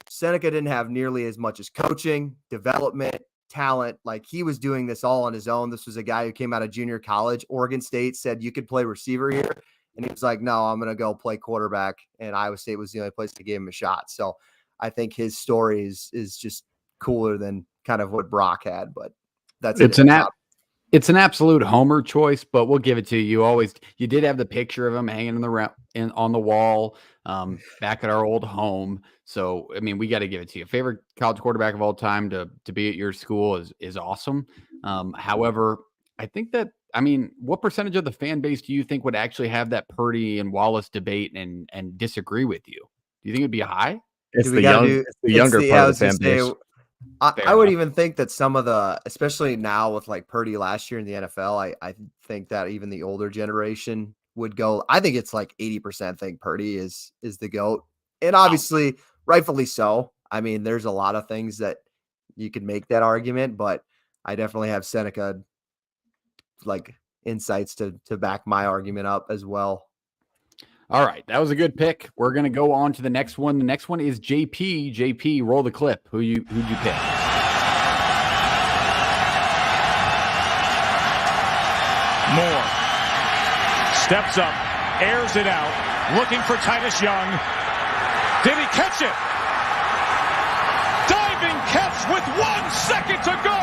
Speaker 4: Seneca didn't have nearly as much as coaching, development, talent. Like he was doing this all on his own. This was a guy who came out of junior college. Oregon State said you could play receiver here. And he was like, no, I'm going to go play quarterback. And Iowa State was the only place to give him a shot. So I think his story is just cooler than kind of what Brock had, but it's
Speaker 1: an absolute homer choice, but we'll give it to you. You did have the picture of him hanging on the wall back at our old home. So, I mean, we got to give it to you. Favorite college quarterback of all time to be at your school is awesome. However, I think that, what percentage of the fan base do you think would actually have that Purdy and Wallace debate and disagree with you? Do you think it'd be high?
Speaker 2: It's the younger part of the fan base.
Speaker 4: I would even think that some of especially now with like Purdy last year in the NFL, I think that even the older generation would go. I think it's like 80% think Purdy is the GOAT. And obviously, rightfully so. I mean, there's a lot of things that you could make that argument, but I definitely have Seneca like insights to back my argument up as well.
Speaker 1: All right, that was a good pick. We're going to go on to the next one. The next one is JP. JP, roll the clip. Who'd you pick?
Speaker 6: Moore steps up, airs it out, looking for Titus Young. Did he catch it? Diving catch with 1 second to go.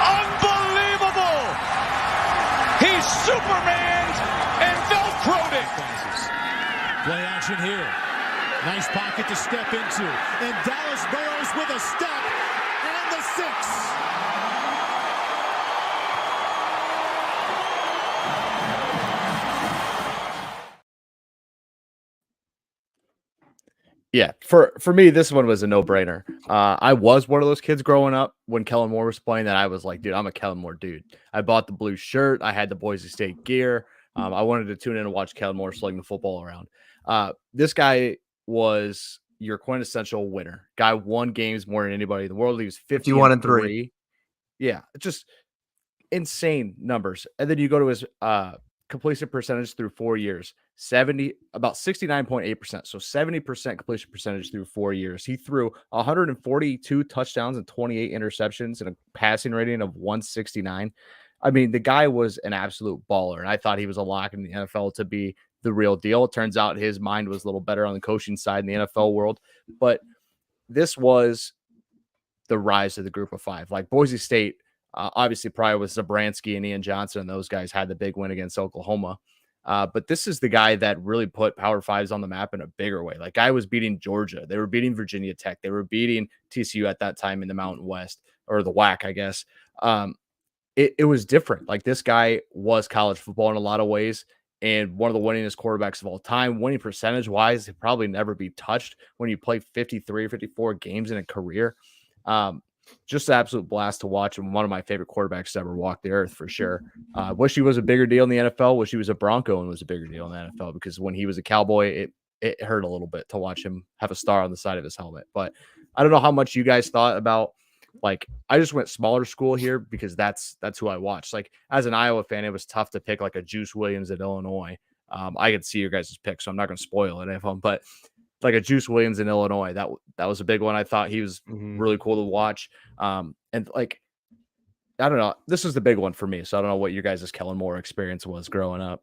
Speaker 6: Unbelievable. He's Superman and Velcroed it.
Speaker 7: Play action here. Nice pocket to step into. And Dallas Burrows with a step and the 6.
Speaker 2: Yeah, for me, this one was a no-brainer. I was one of those kids growing up when Kellen Moore was playing that I was like, dude, I'm a Kellen Moore dude. I bought the blue shirt. I had the Boise State gear. I wanted to tune in and watch Kellen Moore sling the football around. This guy was your quintessential winner. Guy won games more than anybody in the world. He was 51-3. Yeah, just insane numbers. And then you go to his completion percentage through 4 years. about 69.8%. So 70% completion percentage through 4 years. He threw 142 touchdowns and 28 interceptions and a passing rating of 169. I mean, the guy was an absolute baller, and I thought he was a lock in the NFL to be the real deal. It turns out his mind was a little better on the coaching side in the NFL world, but this was the rise of the group of five. Like Boise State, obviously prior with Zabransky and Ian Johnson, and those guys had the big win against Oklahoma. But this is the guy that really put Power Fives on the map in a bigger way. Like I was beating Georgia. They were beating Virginia Tech. They were beating TCU at that time in the Mountain West, or the WAC, I guess. It was different. Like this guy was college football in a lot of ways, and one of the winningest quarterbacks of all time. Winning percentage wise, he'll probably never be touched when you play 53 or 54 games in a career. Just an absolute blast to watch, and one of my favorite quarterbacks to ever walk the earth for sure. Wish he was a bigger deal in the NFL. Wish he was a Bronco and was a bigger deal in the NFL, because when he was a Cowboy, it hurt a little bit to watch him have a star on the side of his helmet. But I don't know how much you guys thought about, like, I just went smaller school here because that's who I watched. Like as an Iowa fan, it was tough to pick like a Juice Williams at Illinois. I could see your guys' pick, so I'm not going to spoil it if I'm, but like a Juice Williams in Illinois, that was a big one. I thought he was really cool to watch. And like, I don't know, this is the big one for me. So I don't know what your guys' Kellen Moore experience was growing up.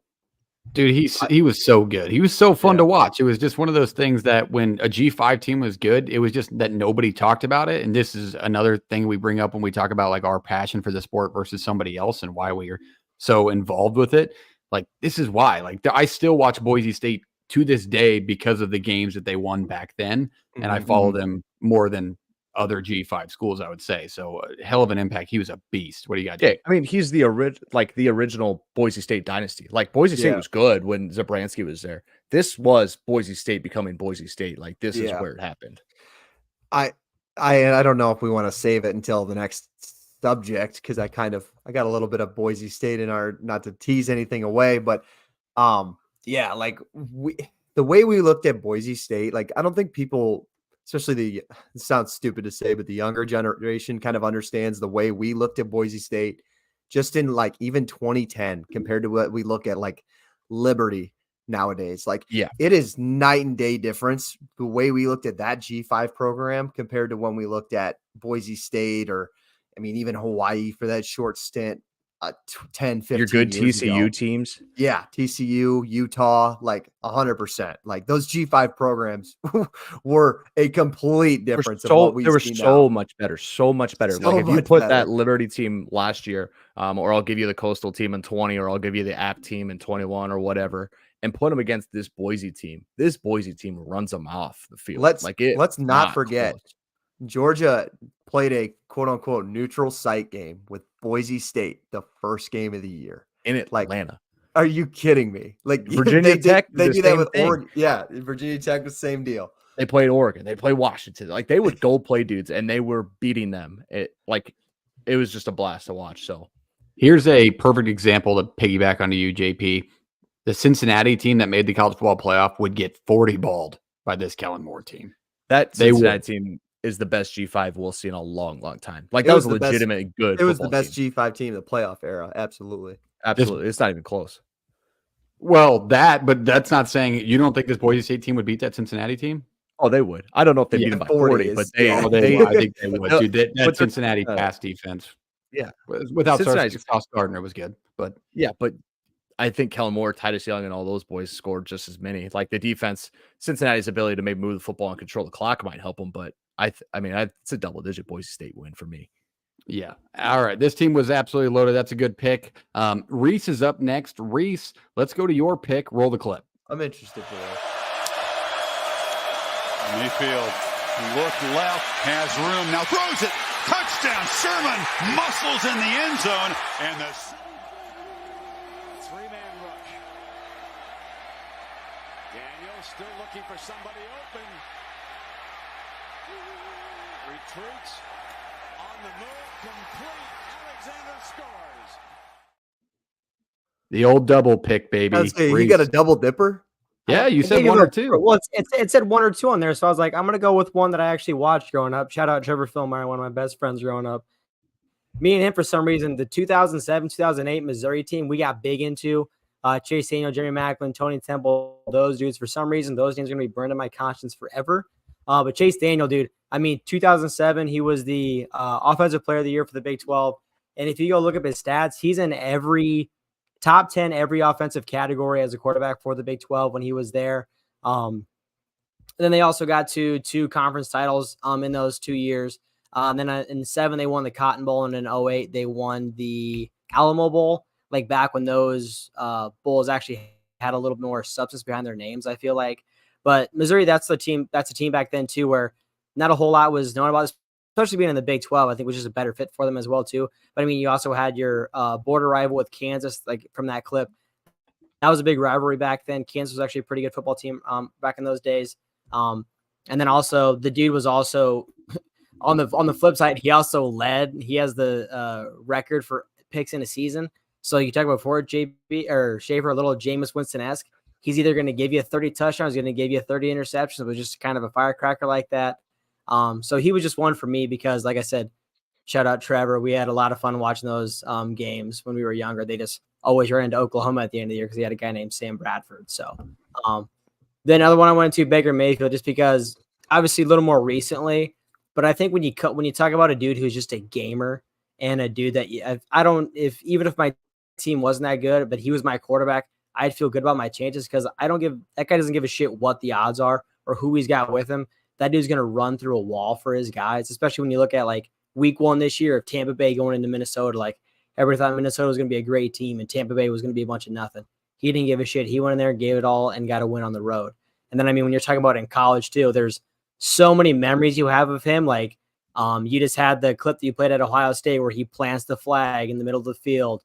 Speaker 1: Dude, he was so good. He was so fun to watch. It was just one of those things that when a G5 team was good, it was just that nobody talked about it. And this is another thing we bring up when we talk about like our passion for the sport versus somebody else and why we are so involved with it. Like this is why. Like I still watch Boise State to this day because of the games that they won back then. And I follow them more than other G5 schools, I would say. So hell of an impact. He was a beast. What do you got?
Speaker 2: Yeah, I mean, he's the original Boise State dynasty. Like Boise State was good when Zabransky was there. This was Boise State becoming Boise State. Like this is where it happened.
Speaker 4: I don't know if we want to save it until the next subject, because I got a little bit of Boise State in our, not to tease anything away, but like the way we looked at Boise State, like I don't think people, especially it sounds stupid to say, but the younger generation kind of understands the way we looked at Boise State just in like even 2010 compared to what we look at like Liberty nowadays. Like it is night and day difference the way we looked at that G5 program compared to when we looked at Boise State, or I mean even Hawaii for that short stint 10, 15
Speaker 2: your good
Speaker 4: years
Speaker 2: TCU
Speaker 4: ago.
Speaker 2: teams.
Speaker 4: Yeah, TCU, Utah, like 100%. Like those G5 programs were a complete difference.
Speaker 2: They were so much better. Like if you put that Liberty team last year, or I'll give you the Coastal team in 20, or I'll give you the App team in 21 or whatever, and put them against this Boise team runs them off the field.
Speaker 4: Let's not forget close. Georgia played a quote unquote neutral site game with Boise State the first game of the year
Speaker 2: in Atlanta.
Speaker 4: Like, are you kidding me? Like
Speaker 2: Virginia Tech,
Speaker 4: they do that with Oregon. Yeah, Virginia Tech, the same deal.
Speaker 2: They played Oregon. They played Washington. Like they would go play dudes, and they were beating them. It was just a blast to watch. So
Speaker 1: here's a perfect example to piggyback onto you, JP. The Cincinnati team that made the college football playoff would get 40 balled by this Kellen Moore team.
Speaker 2: That Cincinnati team is the best G5 we'll see in a long, long time. Like that was a legitimate good.
Speaker 4: It was the best G5 team in the playoff era. Absolutely.
Speaker 2: It's not even close.
Speaker 1: Well, but that's not saying you don't think this Boise State team would beat that Cincinnati team.
Speaker 2: Oh, they would. I don't know if they beat them by 40, but I
Speaker 1: think they would. Dude, that Cincinnati pass defense.
Speaker 2: Yeah.
Speaker 1: Without Sauce Gardner was good, but
Speaker 2: I think Kellen Moore, Titus Young, and all those boys scored just as many. Like the defense, Cincinnati's ability to maybe move the football and control the clock might help them, but it's a double-digit Boise State win for me.
Speaker 1: Yeah. All right. This team was absolutely loaded. That's a good pick. Reese is up next. Reese, let's go to your pick. Roll the clip.
Speaker 4: I'm interested for that.
Speaker 6: Mayfield, look left, has room, now throws it. Touchdown, Sherman, muscles in the end zone, and the
Speaker 7: three-man rush. Daniel still looking for somebody open. Retreats on the move, complete. Alexander scores.
Speaker 1: The old double pick, baby.
Speaker 4: You got a double dipper?
Speaker 1: Yeah, you said one or two.
Speaker 3: Well, it said one or two on there, so I was like, I'm gonna go with one that I actually watched growing up. Shout out Trevor Philmeyer, one of my best friends growing up. Me and him, for some reason, the 2007-2008 Missouri team we got big into. Chase Daniel, Jeremy Maclin, Tony Temple, those dudes. For some reason, those names are going to be burned in my conscience forever. But Chase Daniel, dude, I mean, 2007, he was the Offensive Player of the Year for the Big 12. And if you go look up his stats, he's in every top 10, every offensive category as a quarterback for the Big 12 when he was there. Then they also got to 2 conference titles in those 2 years. Then in 7, they won the Cotton Bowl, and in 08, they won the Alamo Bowl, like back when those bowls actually had a little more substance behind their names, I feel like. But Missouri, that's a team back then too, where not a whole lot was known about this, especially being in the Big 12. I think was just a better fit for them as well too. But I mean, you also had your border rival with Kansas, like from that clip. That was a big rivalry back then. Kansas was actually a pretty good football team back in those days. And then also the dude was also on the flip side, he also led. He has the record for picks in a season. So you talk about Ford, JB or Schaefer, a little Jameis Winston-esque. He's either going to give you 30 touchdowns, going to give you 30 interceptions. It was just kind of a firecracker like that. So he was just one for me because, like I said, shout out Trevor. We had a lot of fun watching those games when we were younger. They just always ran into Oklahoma at the end of the year because he had a guy named Sam Bradford. So then another one I went to, Baker Mayfield, just because obviously a little more recently. But I think when you talk about a dude who's just a gamer and a dude that even if my team wasn't that good, but he was my quarterback, I'd feel good about my chances because that guy doesn't give a shit what the odds are or who he's got with him. That dude's going to run through a wall for his guys, especially when you look at like week 1 this year of Tampa Bay going into Minnesota. Like everybody thought Minnesota was going to be a great team and Tampa Bay was going to be a bunch of nothing. He didn't give a shit. He went in there, gave it all, and got a win on the road. And then, I mean, when you're talking about in college too, there's so many memories you have of him. Like you just had the clip that you played at Ohio State where he plants the flag in the middle of the field.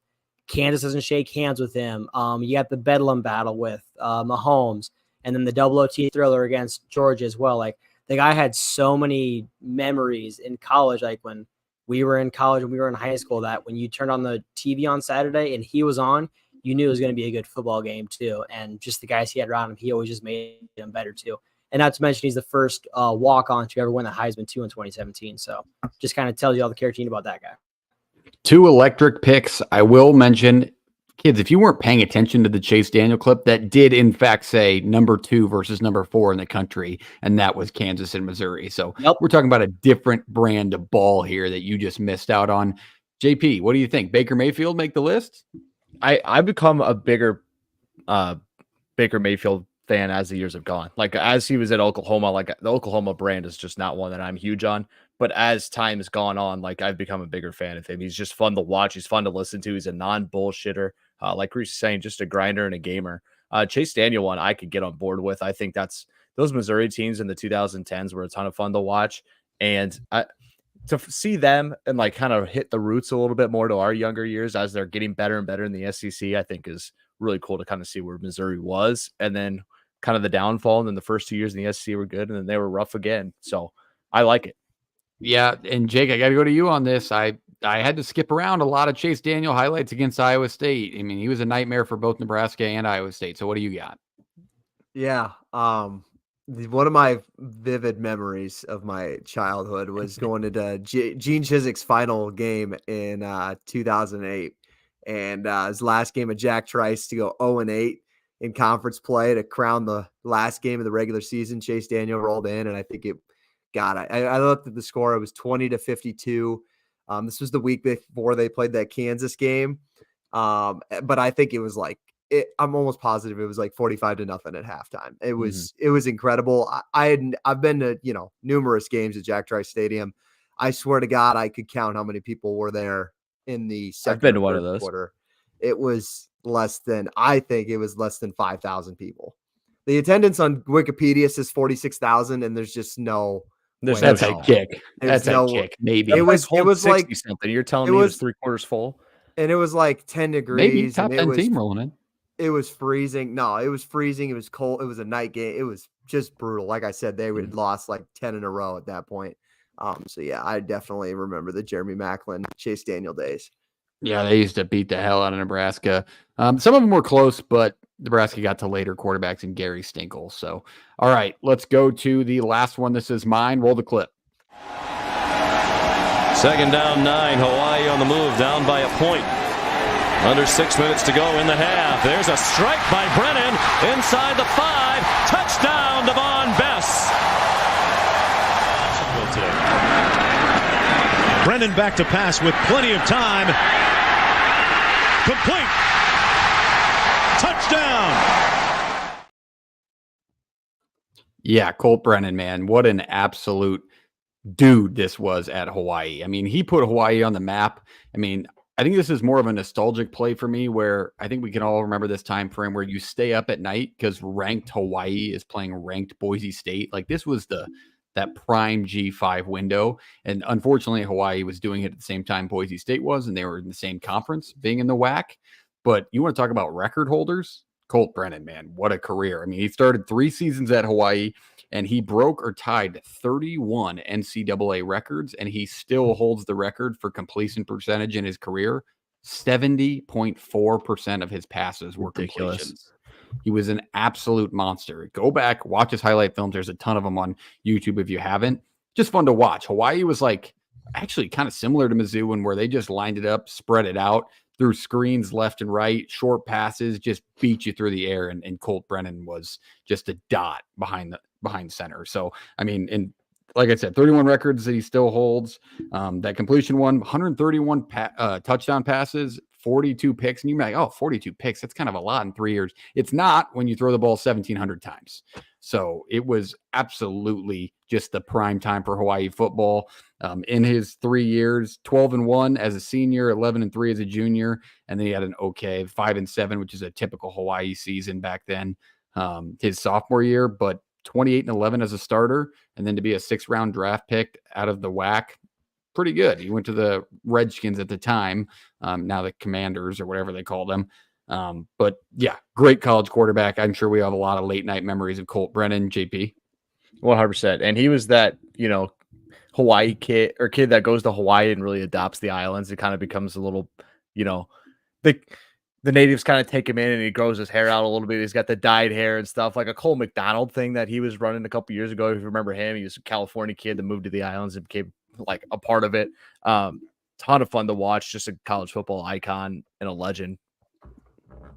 Speaker 3: Kansas doesn't shake hands with him. You got the Bedlam battle with Mahomes, and then the double OT thriller against Georgia as well. Like the guy had so many memories in college. Like when we were in college and we were in high school, that when you turned on the TV on Saturday and he was on, you knew it was going to be a good football game too. And just the guys he had around him, he always just made them better too. And not to mention, he's the first walk-on to ever win the Heisman too in 2017. So just kind of tells you all the character you need about that guy.
Speaker 1: 2 electric picks. I will mention, kids, if you weren't paying attention to the Chase Daniel clip, that did in fact say number 2 versus number 4 in the country, and that was Kansas and Missouri. So We're talking about a different brand of ball here that you just missed out on. JP, what do you think? Baker Mayfield make the list?
Speaker 2: I've become a bigger Baker Mayfield fan as the years have gone. Like as he was at Oklahoma, like the Oklahoma brand is just not one that I'm huge on. But as time has gone on, like I've become a bigger fan of him. He's just fun to watch. He's fun to listen to. He's a non-bullshitter. Like Reese is saying, just a grinder and a gamer. Chase Daniel one I could get on board with. I think those Missouri teams in the 2010s were a ton of fun to watch. And to see them and like kind of hit the roots a little bit more to our younger years as they're getting better and better in the SEC, I think is really cool to kind of see where Missouri was. And then kind of the downfall. And then the first 2 years in the SEC were good. And then they were rough again. So I like it.
Speaker 1: Yeah, and Jake, I got to go to you on this. I had to skip around a lot of Chase Daniel highlights against Iowa State. I mean, he was a nightmare for both Nebraska and Iowa State. So what do you got?
Speaker 4: Yeah, one of my vivid memories of my childhood was going into Gene Chizik's final game in 2008, and his last game of Jack Trice to go 0-8 in conference play to crown the last game of the regular season. Chase Daniel rolled in, and I think I looked at the score. It was 20-52. This was the week before they played that Kansas game. But I think it was like, I'm almost positive it was like 45-0 at halftime. It was incredible. I've been to, numerous games at Jack Trice Stadium. I swear to God, I could count how many people were there in the second.
Speaker 2: I've been to one of those.
Speaker 4: Quarter. It was less than 5,000 people. The attendance on Wikipedia says 46,000, and there's just no.
Speaker 1: That's a kick. That's a kick. Maybe
Speaker 4: it was like
Speaker 2: something. You're telling me it was 3/4 full,
Speaker 4: and it was like 10 degrees.
Speaker 1: Maybe top 10 team rolling in.
Speaker 4: It was freezing. No, it was freezing. It was cold. It was a night game. It was just brutal. Like I said, they would lost like 10 in a row at that point. So yeah, I definitely remember the Jeremy Maclin, Chase Daniel days.
Speaker 1: Yeah, they used to beat the hell out of Nebraska. Some of them were close, but Nebraska got to later quarterbacks and Gary Stinkle. So, all right, let's go to the last one. This is mine. Roll the clip.
Speaker 8: 2nd down 9. Hawaii on the move, down by a point. Under 6 minutes to go in the half. There's a strike by Brennan inside the 5. Touchdown, Devon Bess.
Speaker 7: Brennan back to pass with plenty of time. Complete. Touchdown.
Speaker 1: Yeah, Colt Brennan, man, what an absolute dude this was at Hawaii. I mean, he put Hawaii on the map. I mean, I think this is more of a nostalgic play for me where I think we can all remember this time frame where you stay up at night because ranked Hawaii is playing ranked Boise State. Like this was that prime G5 window. And unfortunately, Hawaii was doing it at the same time Boise State was, and they were in the same conference being in the WAC. But you want to talk about record holders? Colt Brennan, man, what a career. I mean, he started 3 seasons at Hawaii and he broke or tied 31 NCAA records, and he still holds the record for completion percentage in his career. 70.4% of his passes were completions. He was an absolute monster. Go back, watch his highlight films. There's a ton of them on YouTube if you haven't. Just fun to watch. Hawaii was like actually kind of similar to Mizzou in where they just lined it up, spread it out, threw screens left and right, short passes, just beat you through the air. And Colt Brennan was just a dot behind center. So, I mean, and like I said, 31 records that he still holds. That completion one, 131 touchdown passes, 42 picks. And you might, 42 picks. That's kind of a lot in 3 years. It's not when you throw the ball 1,700 times. So it was absolutely just the prime time for Hawaii football. In his 3 years, 12-1 as a senior, 11-3 as a junior. And then he had an 5-7, which is a typical Hawaii season back then, his sophomore year, but 28-11 as a starter, and then to be a 6th-round draft pick out of the WAC, pretty good. He went to the Redskins at the time, now the Commanders or whatever they call them. But yeah, great college quarterback. I'm sure we have a lot of late night memories of Colt Brennan, JP.
Speaker 2: 100%. And he was that, Hawaii kid that goes to Hawaii and really adopts the islands. It kind of becomes a little, the natives kind of take him in and he grows his hair out a little bit. He's got the dyed hair and stuff, like a Cole McDonald thing that he was running a couple years ago. If you remember him, he was a California kid that moved to the islands and became like a part of it. Ton of fun to watch, just a college football icon and a legend.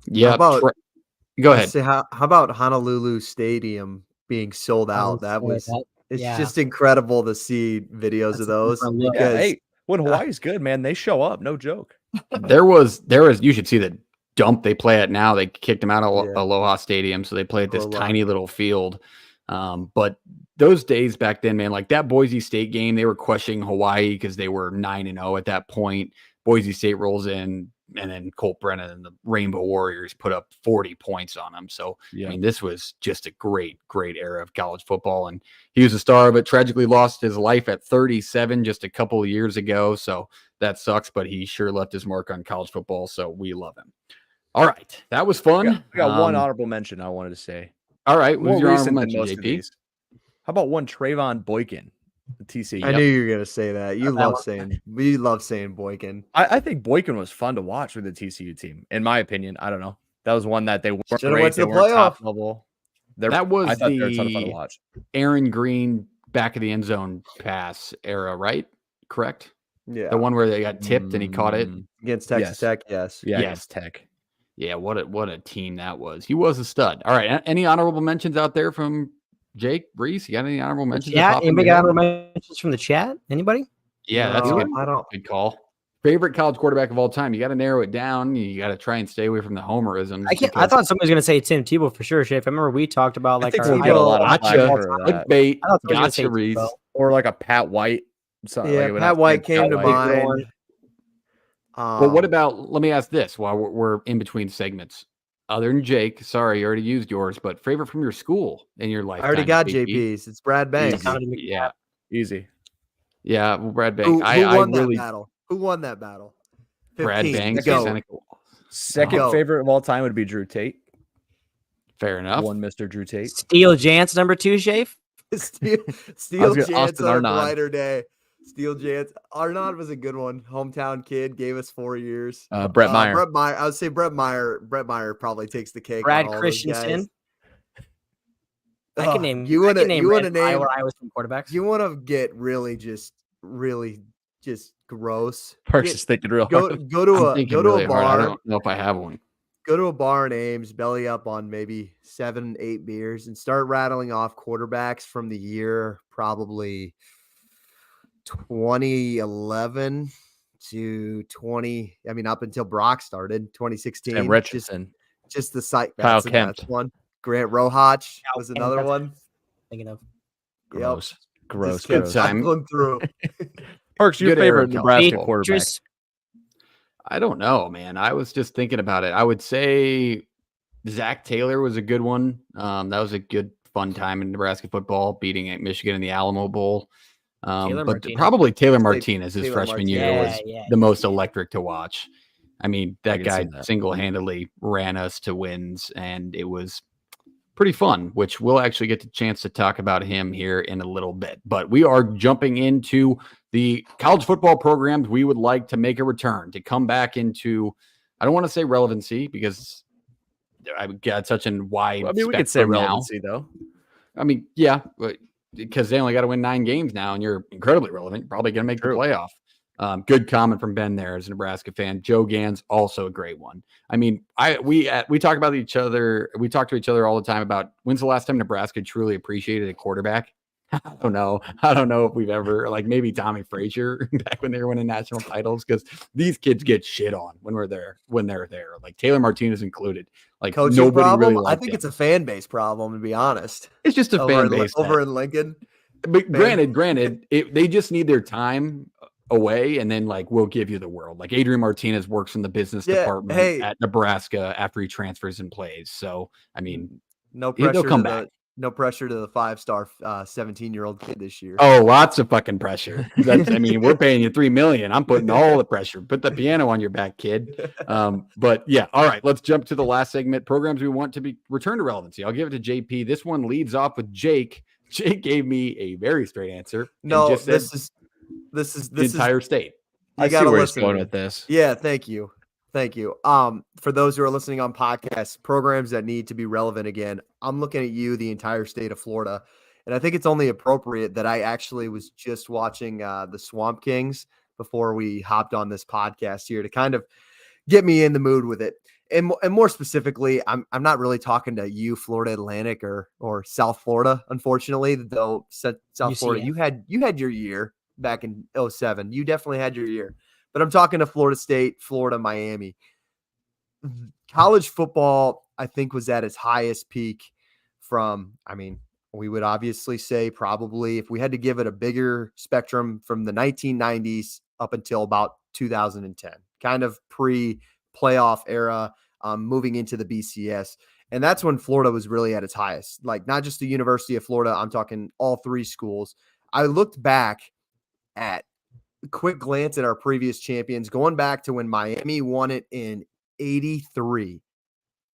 Speaker 1: Yeah.
Speaker 4: Go ahead. How about Honolulu Stadium being sold out? It's just incredible to see videos of those.
Speaker 2: Because when Hawaii's good, man, they show up. No joke.
Speaker 1: There was, you should see the dump they play at now. They kicked them out of Aloha Stadium. So they play at this tiny little field. But those days back then, man, like that Boise State game, they were questioning Hawaii because they were 9-0 at that point. Boise State rolls in, and then Colt Brennan and the Rainbow Warriors put up 40 points on them. So, I mean, this was just a great, great era of college football. And he was a star, but tragically lost his life at 37 just a couple of years ago. So that sucks, but he sure left his mark on college football. So we love him. All right. That was fun.
Speaker 2: We got one honorable mention I wanted to say.
Speaker 1: All right.
Speaker 2: More recent than most of these. How about one Trayvon Boykin? TC.
Speaker 4: I knew you were gonna say that. We love saying Boykin.
Speaker 2: I think Boykin was fun to watch with the TCU team, in my opinion. I don't know. That was one that they weren't great. They weren't top level.
Speaker 1: That was
Speaker 2: I thought they were a ton of fun to watch.
Speaker 1: Aaron Green back of the end zone pass era, right? Correct.
Speaker 4: Yeah,
Speaker 1: the one where they got tipped and he caught it
Speaker 4: against Texas Tech. Yes.
Speaker 2: Yeah. Against Tech.
Speaker 1: Yeah. What a team that was. He was a stud. All right. Any honorable mentions out there from Jake, Reese? You got any honorable mentions?
Speaker 3: Yeah, anybody got honorable mentions from the chat? Anybody?
Speaker 1: Yeah, that's a good call. Favorite college quarterback of all time? You got to narrow it down. You got to try and stay away from the homerisms.
Speaker 3: I thought somebody was going to say Tim Tebow for sure, Shafe. I remember we talked about like
Speaker 1: clickbait, gotcha, Reese,
Speaker 2: or like a Pat White.
Speaker 4: Pat White came to mind.
Speaker 1: But what about? Let me ask this while we're in between segments. Other than Jake, sorry, you already used yours, but favorite from your school in your life?
Speaker 4: I already got JP's. It's Brad Banks.
Speaker 2: Easy.
Speaker 1: Yeah, well, Brad Banks.
Speaker 4: Who won that battle?
Speaker 1: 15. Brad Banks.
Speaker 2: Second favorite of all time would be Drew Tate.
Speaker 1: Fair enough.
Speaker 2: One Mr. Drew Tate.
Speaker 3: Steel Jance, number 2, Shafe.
Speaker 4: Steel Jance on a brighter day. Steel Jance. Arnaud was a good one. Hometown kid, gave us 4 years.
Speaker 2: Brett Meyer.
Speaker 4: I would say Brett Meyer. Brett Meyer probably takes the cake.
Speaker 3: Brad Christensen. I can name.
Speaker 4: You want to name
Speaker 3: where I was from quarterbacks.
Speaker 4: You want to get really just gross.
Speaker 2: Parks is thinking real
Speaker 4: Go
Speaker 2: hard.
Speaker 4: go to
Speaker 1: I'm
Speaker 4: a
Speaker 1: thinking
Speaker 4: go to
Speaker 1: really
Speaker 4: a
Speaker 1: hard. I
Speaker 4: bar.
Speaker 1: don't know if I have one.
Speaker 4: Go to a bar in Ames, belly up on maybe 7, 8 beers, and start rattling off quarterbacks from the year probably 2011 to up until Brock started, 2016.
Speaker 2: Sam Richardson.
Speaker 4: Just the site.
Speaker 2: Kyle
Speaker 4: That's
Speaker 2: Kemp.
Speaker 4: one. Grant Rohach was
Speaker 3: Kemp,
Speaker 4: another
Speaker 3: that's
Speaker 4: one.
Speaker 3: Thinking of.
Speaker 2: Gross.
Speaker 4: Yep.
Speaker 2: Gross.
Speaker 4: Just kept
Speaker 2: Gross.
Speaker 1: time.
Speaker 4: cycling through.
Speaker 2: Parks, your
Speaker 1: Good era
Speaker 2: favorite
Speaker 1: of college
Speaker 2: Nebraska
Speaker 1: football.
Speaker 2: quarterback?
Speaker 3: Just
Speaker 1: I don't know, man. I was just thinking about it. I would say Zach Taylor was a good one. That was a good, fun time in Nebraska football, beating at Michigan in the Alamo Bowl.
Speaker 3: Taylor
Speaker 1: But
Speaker 3: Martinez.
Speaker 1: probably Taylor
Speaker 4: Say
Speaker 1: Martinez his
Speaker 4: Taylor
Speaker 1: freshman year
Speaker 3: Martinez.
Speaker 1: was
Speaker 3: Yeah,
Speaker 1: the most
Speaker 3: yeah.
Speaker 1: electric to watch. I mean, that
Speaker 2: can
Speaker 1: guy
Speaker 2: see that.
Speaker 1: single-handedly ran us to wins, and it was pretty fun, which we'll actually get the chance to talk about him here in a little bit. But we are jumping into the college football programs we would like to make a return, to come back into, I don't want to say relevancy because I've got such a wide
Speaker 2: I mean, we could say
Speaker 1: spectrum now.
Speaker 2: relevancy, though.
Speaker 1: I mean, yeah, but because they only got to win 9 games now, and you're incredibly relevant, probably going to make
Speaker 2: True.
Speaker 1: the playoff. Good comment from Ben there as a Nebraska fan. Joe Gans, also a great one. I mean, we talk about each other. We talk to each other all the time about when's the last time Nebraska truly appreciated a quarterback. I don't know. I don't know if we've ever, like maybe Tommy Frazier back when they were winning national titles, because these kids get shit on when they're there. Like Taylor Martinez included. Like
Speaker 4: Coaching
Speaker 1: nobody
Speaker 4: problem?
Speaker 1: really
Speaker 4: I
Speaker 1: liked
Speaker 4: think
Speaker 1: him.
Speaker 4: it's a fan base problem, to be honest.
Speaker 1: It's just a fan base
Speaker 4: over in Lincoln.
Speaker 1: But granted, they just need their time away, and then like we'll give you the world. Like Adrian Martinez works in the business department at Nebraska after he transfers and plays. So I mean,
Speaker 4: no
Speaker 1: they'll
Speaker 4: pressure.
Speaker 1: come back.
Speaker 4: No pressure to the 5-star 17-year-old kid this year.
Speaker 1: Oh, lots of fucking pressure. I mean, we're paying you $3 million. I'm putting all the pressure. Put the piano on your back, kid. But yeah, all right. Let's jump to the last segment. Programs we want to be return to relevancy. I'll give it to JP. This one leads off with Jake. Jake gave me a very straight answer.
Speaker 4: No,
Speaker 1: just said
Speaker 4: this is
Speaker 1: the entire state.
Speaker 2: I see where he's going with this.
Speaker 4: Yeah, thank you. For those who are listening on podcasts, programs that need to be relevant again, I'm looking at you, the entire state of Florida. And I think it's only appropriate that I actually was just watching the Swamp Kings before we hopped on this podcast here to kind of get me in the mood with it. And more specifically, I'm not really talking to you, Florida Atlantic or South Florida, unfortunately, though South Florida, you had your year back in 2007. You definitely had your year. But I'm talking to Florida State, Florida, Miami. College football, I think, was at its highest peak we would obviously say probably, if we had to give it a bigger spectrum, from the 1990s up until about 2010, kind of pre-playoff era, moving into the BCS. And that's when Florida was really at its highest. Like, not just the University of Florida, I'm talking all 3 schools. I looked back at a quick glance at our previous champions, going back to when Miami won it in 83.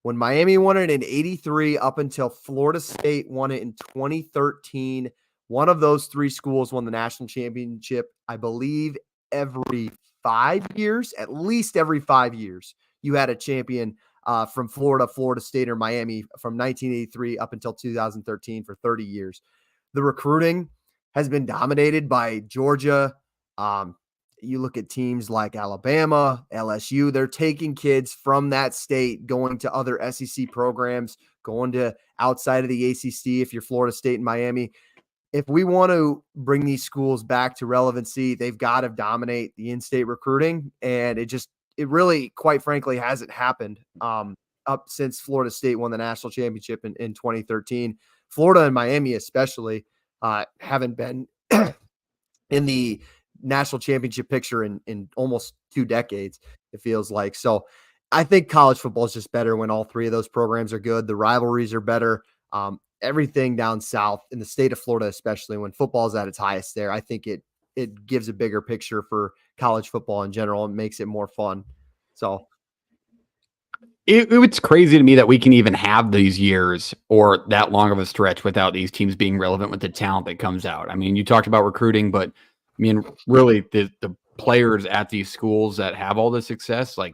Speaker 4: When Miami won it in 83 up until Florida State won it in 2013, one of those 3 schools won the national championship, I believe, every 5 years. At least every 5 years, you had a champion from Florida, Florida State, or Miami from 1983 up until 2013 for 30 years. The recruiting has been dominated by Georgia. You look at teams like Alabama, LSU, they're taking kids from that state, going to other SEC programs, going to outside of the ACC if you're Florida State and Miami. If we want to bring these schools back to relevancy, they've got to dominate the in-state recruiting. And it really, quite frankly, hasn't happened up since Florida State won the national championship in 2013. Florida and Miami especially haven't been in the national championship picture in almost 2 decades, it feels like. So I think college football is just better when all 3 of those programs are good. The rivalries are better. Everything down south in the state of Florida, especially when football is at its highest there, I think it gives a bigger picture for college football in general and makes it more fun. So
Speaker 1: it's crazy to me that we can even have these years or that long of a stretch without these teams being relevant with the talent that comes out. I mean, you talked about recruiting, but I mean, really the players at these schools that have all the success, like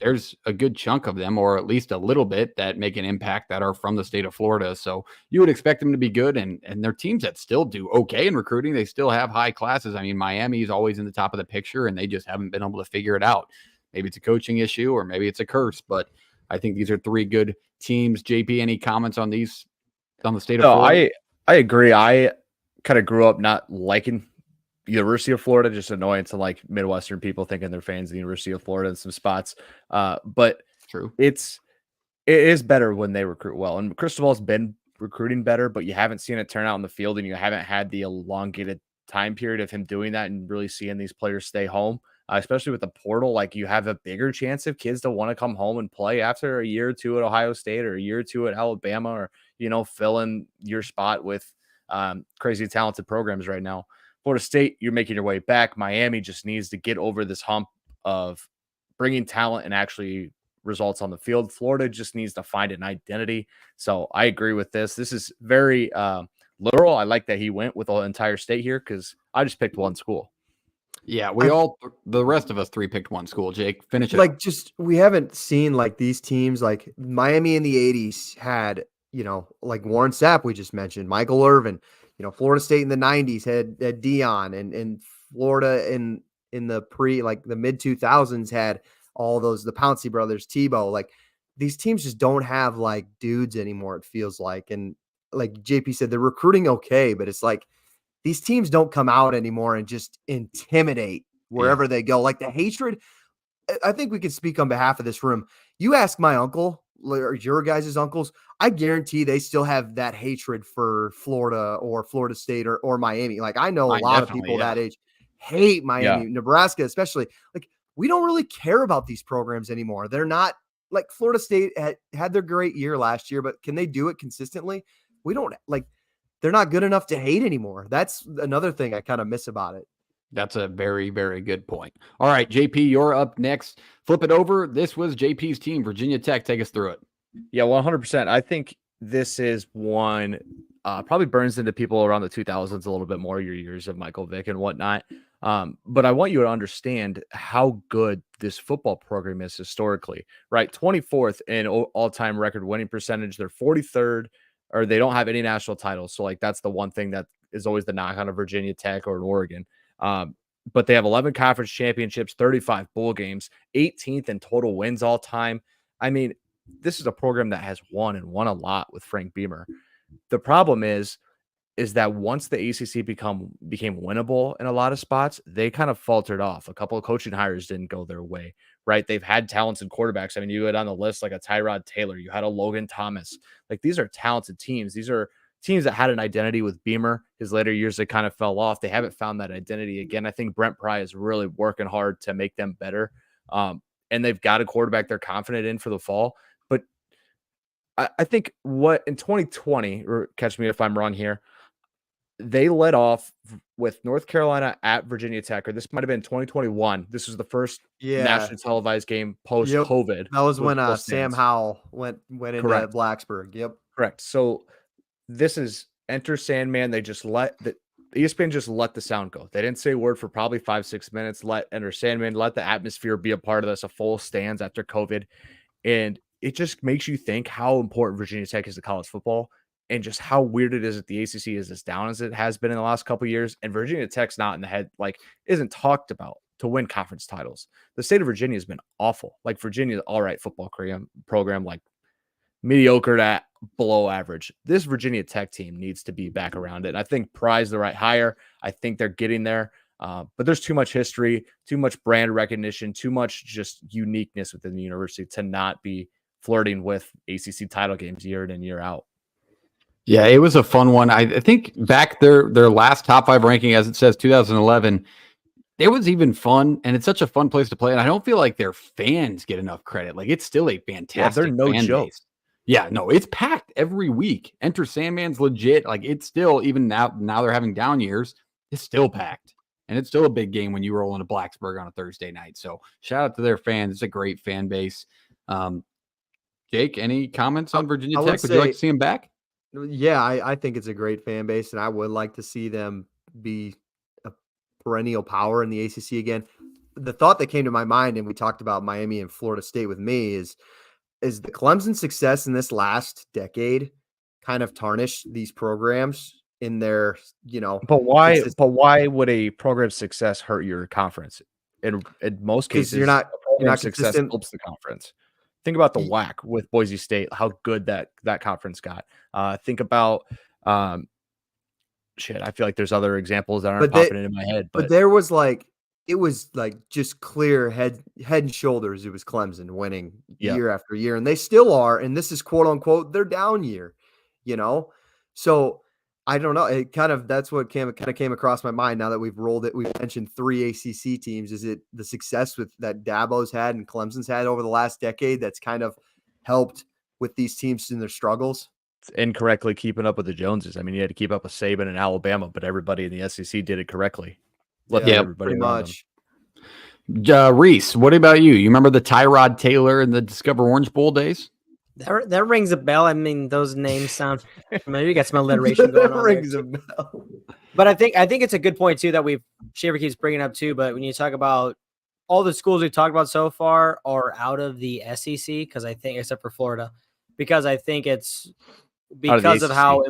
Speaker 1: there's a good chunk of them, or at least a little bit, that make an impact that are from the state of Florida. So you would expect them to be good, and they're teams that still do okay in recruiting. They still have high classes. I mean, Miami is always in the top of the picture, and they just haven't been able to figure it out. Maybe it's a coaching issue, or maybe it's a curse, but I think these are three good teams. JP, any comments on these, on the state of Florida?
Speaker 2: I agree. I kind of grew up not liking University of Florida, just annoying to like Midwestern people thinking they're fans of the University of Florida in some spots. But
Speaker 1: True.
Speaker 2: it is better when they recruit well. And Cristobal's been recruiting better, but you haven't seen it turn out in the field, and you haven't had the elongated time period of him doing that and really seeing these players stay home. Especially with the portal, like you have a bigger chance of kids to want to come home and play after a year or two at Ohio State or a year or two at Alabama, or, fill in your spot with crazy talented programs right now. Florida State, you're making your way back. Miami just needs to get over this hump of bringing talent and actually results on the field. Florida just needs to find an identity. So I agree with this. This is very literal. I like that he went with the entire state here because I just picked one school.
Speaker 1: Yeah, the rest of us three picked one school. Jake, finish it.
Speaker 4: Like, just, we haven't seen like these teams, like Miami in the 80s had, like Warren Sapp, we just mentioned, Michael Irvin, Florida State in the 90s had Dion, and Florida in the the mid 2000s had all those, the Pouncey brothers, Tebow. Like, these teams just don't have like dudes anymore, it feels like. And like JP said, they're recruiting okay, but it's like, these teams don't come out anymore and just intimidate wherever they go. Like, the hatred, I think we can speak on behalf of this room. You ask my uncle or your guys' uncles, I guarantee they still have that hatred for Florida or Florida State or Miami. Like, I know a lot of people that age hate Miami, Nebraska, especially. Like, we don't really care about these programs anymore. They're not like Florida State had their great year last year, but can they do it consistently? We don't they're not good enough to hate anymore. That's another thing I kind of miss about it.
Speaker 1: That's a very, very good point. All right, JP, you're up next. Flip it over. This was JP's team, Virginia Tech. Take us through it.
Speaker 2: Yeah, 100%. I think this is one probably burns into people around the 2000s a little bit more, your years of Michael Vick and whatnot. But I want you to understand how good this football program is historically, right? 24th in all-time record winning percentage. They're 43rd, or they don't have any national titles. So like, that's the one thing that is always the knock on a Virginia Tech or an Oregon. But they have 11 conference championships, 35 bowl games, 18th in total wins all time. I mean, this is a program that has won a lot with Frank Beamer. The problem is that once the ACC became winnable in a lot of spots, they kind of faltered off. A couple of coaching hires didn't go their way, right? They've had talents in quarterbacks. I mean, you go down the list like a Tyrod Taylor, you had a Logan Thomas. Like, these are talented teams. These are teams that had an identity with Beamer. His later years, they kind of fell off. They haven't found that identity again. I think Brent Pry is really working hard to make them better. And they've got a quarterback they're confident in for the fall. But I think what in 2020, or catch me if I'm wrong here, they led off with North Carolina at Virginia Tech, or this might have been 2021. This was the first nationally televised game post-COVID.
Speaker 4: That was when Sam Howell went into Blacksburg. Yep.
Speaker 2: Correct. So this is Enter Sandman. They just ESPN just let the sound go. They didn't say a word for probably 5-6 minutes. Let Enter Sandman, let the atmosphere be a part of this, a full stands after COVID. And it just makes you think how important Virginia Tech is to college football, and just how weird it is that the ACC is as down as it has been in the last couple of years. And Virginia Tech's not in the head, like, isn't talked about to win conference titles. The state of Virginia has been awful. Like, Virginia's all right football program, like mediocre to below average. This Virginia Tech team needs to be back around it. And I think Pry's the right hire. I think they're getting there. But there's too much history, too much brand recognition, too much just uniqueness within the university to not be flirting with ACC title games year in and year out.
Speaker 1: Yeah, it was a fun one. I think back their last top 5 ranking, as it says, 2011, it was even fun, and it's such a fun place to play. And I don't feel like their fans get enough credit. Like, it's still a fantastic
Speaker 2: they're no
Speaker 1: fan
Speaker 2: joke.
Speaker 1: base. Yeah, no, it's packed every week. Enter Sandman's legit. Like, it's still, even now they're having down years, it's still packed. And it's still a big game when you roll into Blacksburg on a Thursday night. So shout out to their fans. It's a great fan base. Jake, any comments on Virginia Tech? Would you like to see them back?
Speaker 4: Yeah, I think it's a great fan base, and I would like to see them be a perennial power in the ACC again. the thought that came to my mind, and we talked about Miami and Florida State with me, is the Clemson success in this last decade kind of tarnish these programs in their,
Speaker 2: But why?
Speaker 4: consist-
Speaker 2: But why would a program's success hurt your conference? In most
Speaker 4: 'cause
Speaker 2: cases,
Speaker 4: you're not
Speaker 2: success
Speaker 4: consistent.
Speaker 2: helps the conference. Think about the
Speaker 4: Ye-
Speaker 2: WAC with Boise State, how good that conference got. Think about shit. I feel like there's other examples that aren't
Speaker 4: But
Speaker 2: popping into my head,
Speaker 4: But
Speaker 2: but
Speaker 4: there was it was just clear head and shoulders. It was Clemson winning
Speaker 2: Yep.
Speaker 4: year after year, and they still are. And this is quote unquote their down year, you know. So I don't know. It that's what kind of came across my mind now that we've rolled it. We've mentioned 3 ACC teams. Is it the success that Dabo's had and Clemson's had over the last decade that's kind of helped with these teams in their struggles?
Speaker 2: incorrectly keeping up with the Joneses. I mean, you had to keep up with Saban and Alabama, but everybody in the SEC did it correctly. Left
Speaker 4: Yeah,
Speaker 2: everybody
Speaker 4: pretty
Speaker 2: around
Speaker 4: much.
Speaker 1: Reese, what about you? You remember the Tyrod Taylor and the Discover Orange Bowl days?
Speaker 3: That rings a bell. I mean, those names sound familiar. You got some alliteration going on there.
Speaker 4: Rings a bell.
Speaker 3: But I think it's a good point too that Shaver keeps bringing up too. But when you talk about all the schools we've talked about so far are out of the SEC, because I think, except for Florida, because I think it's because of how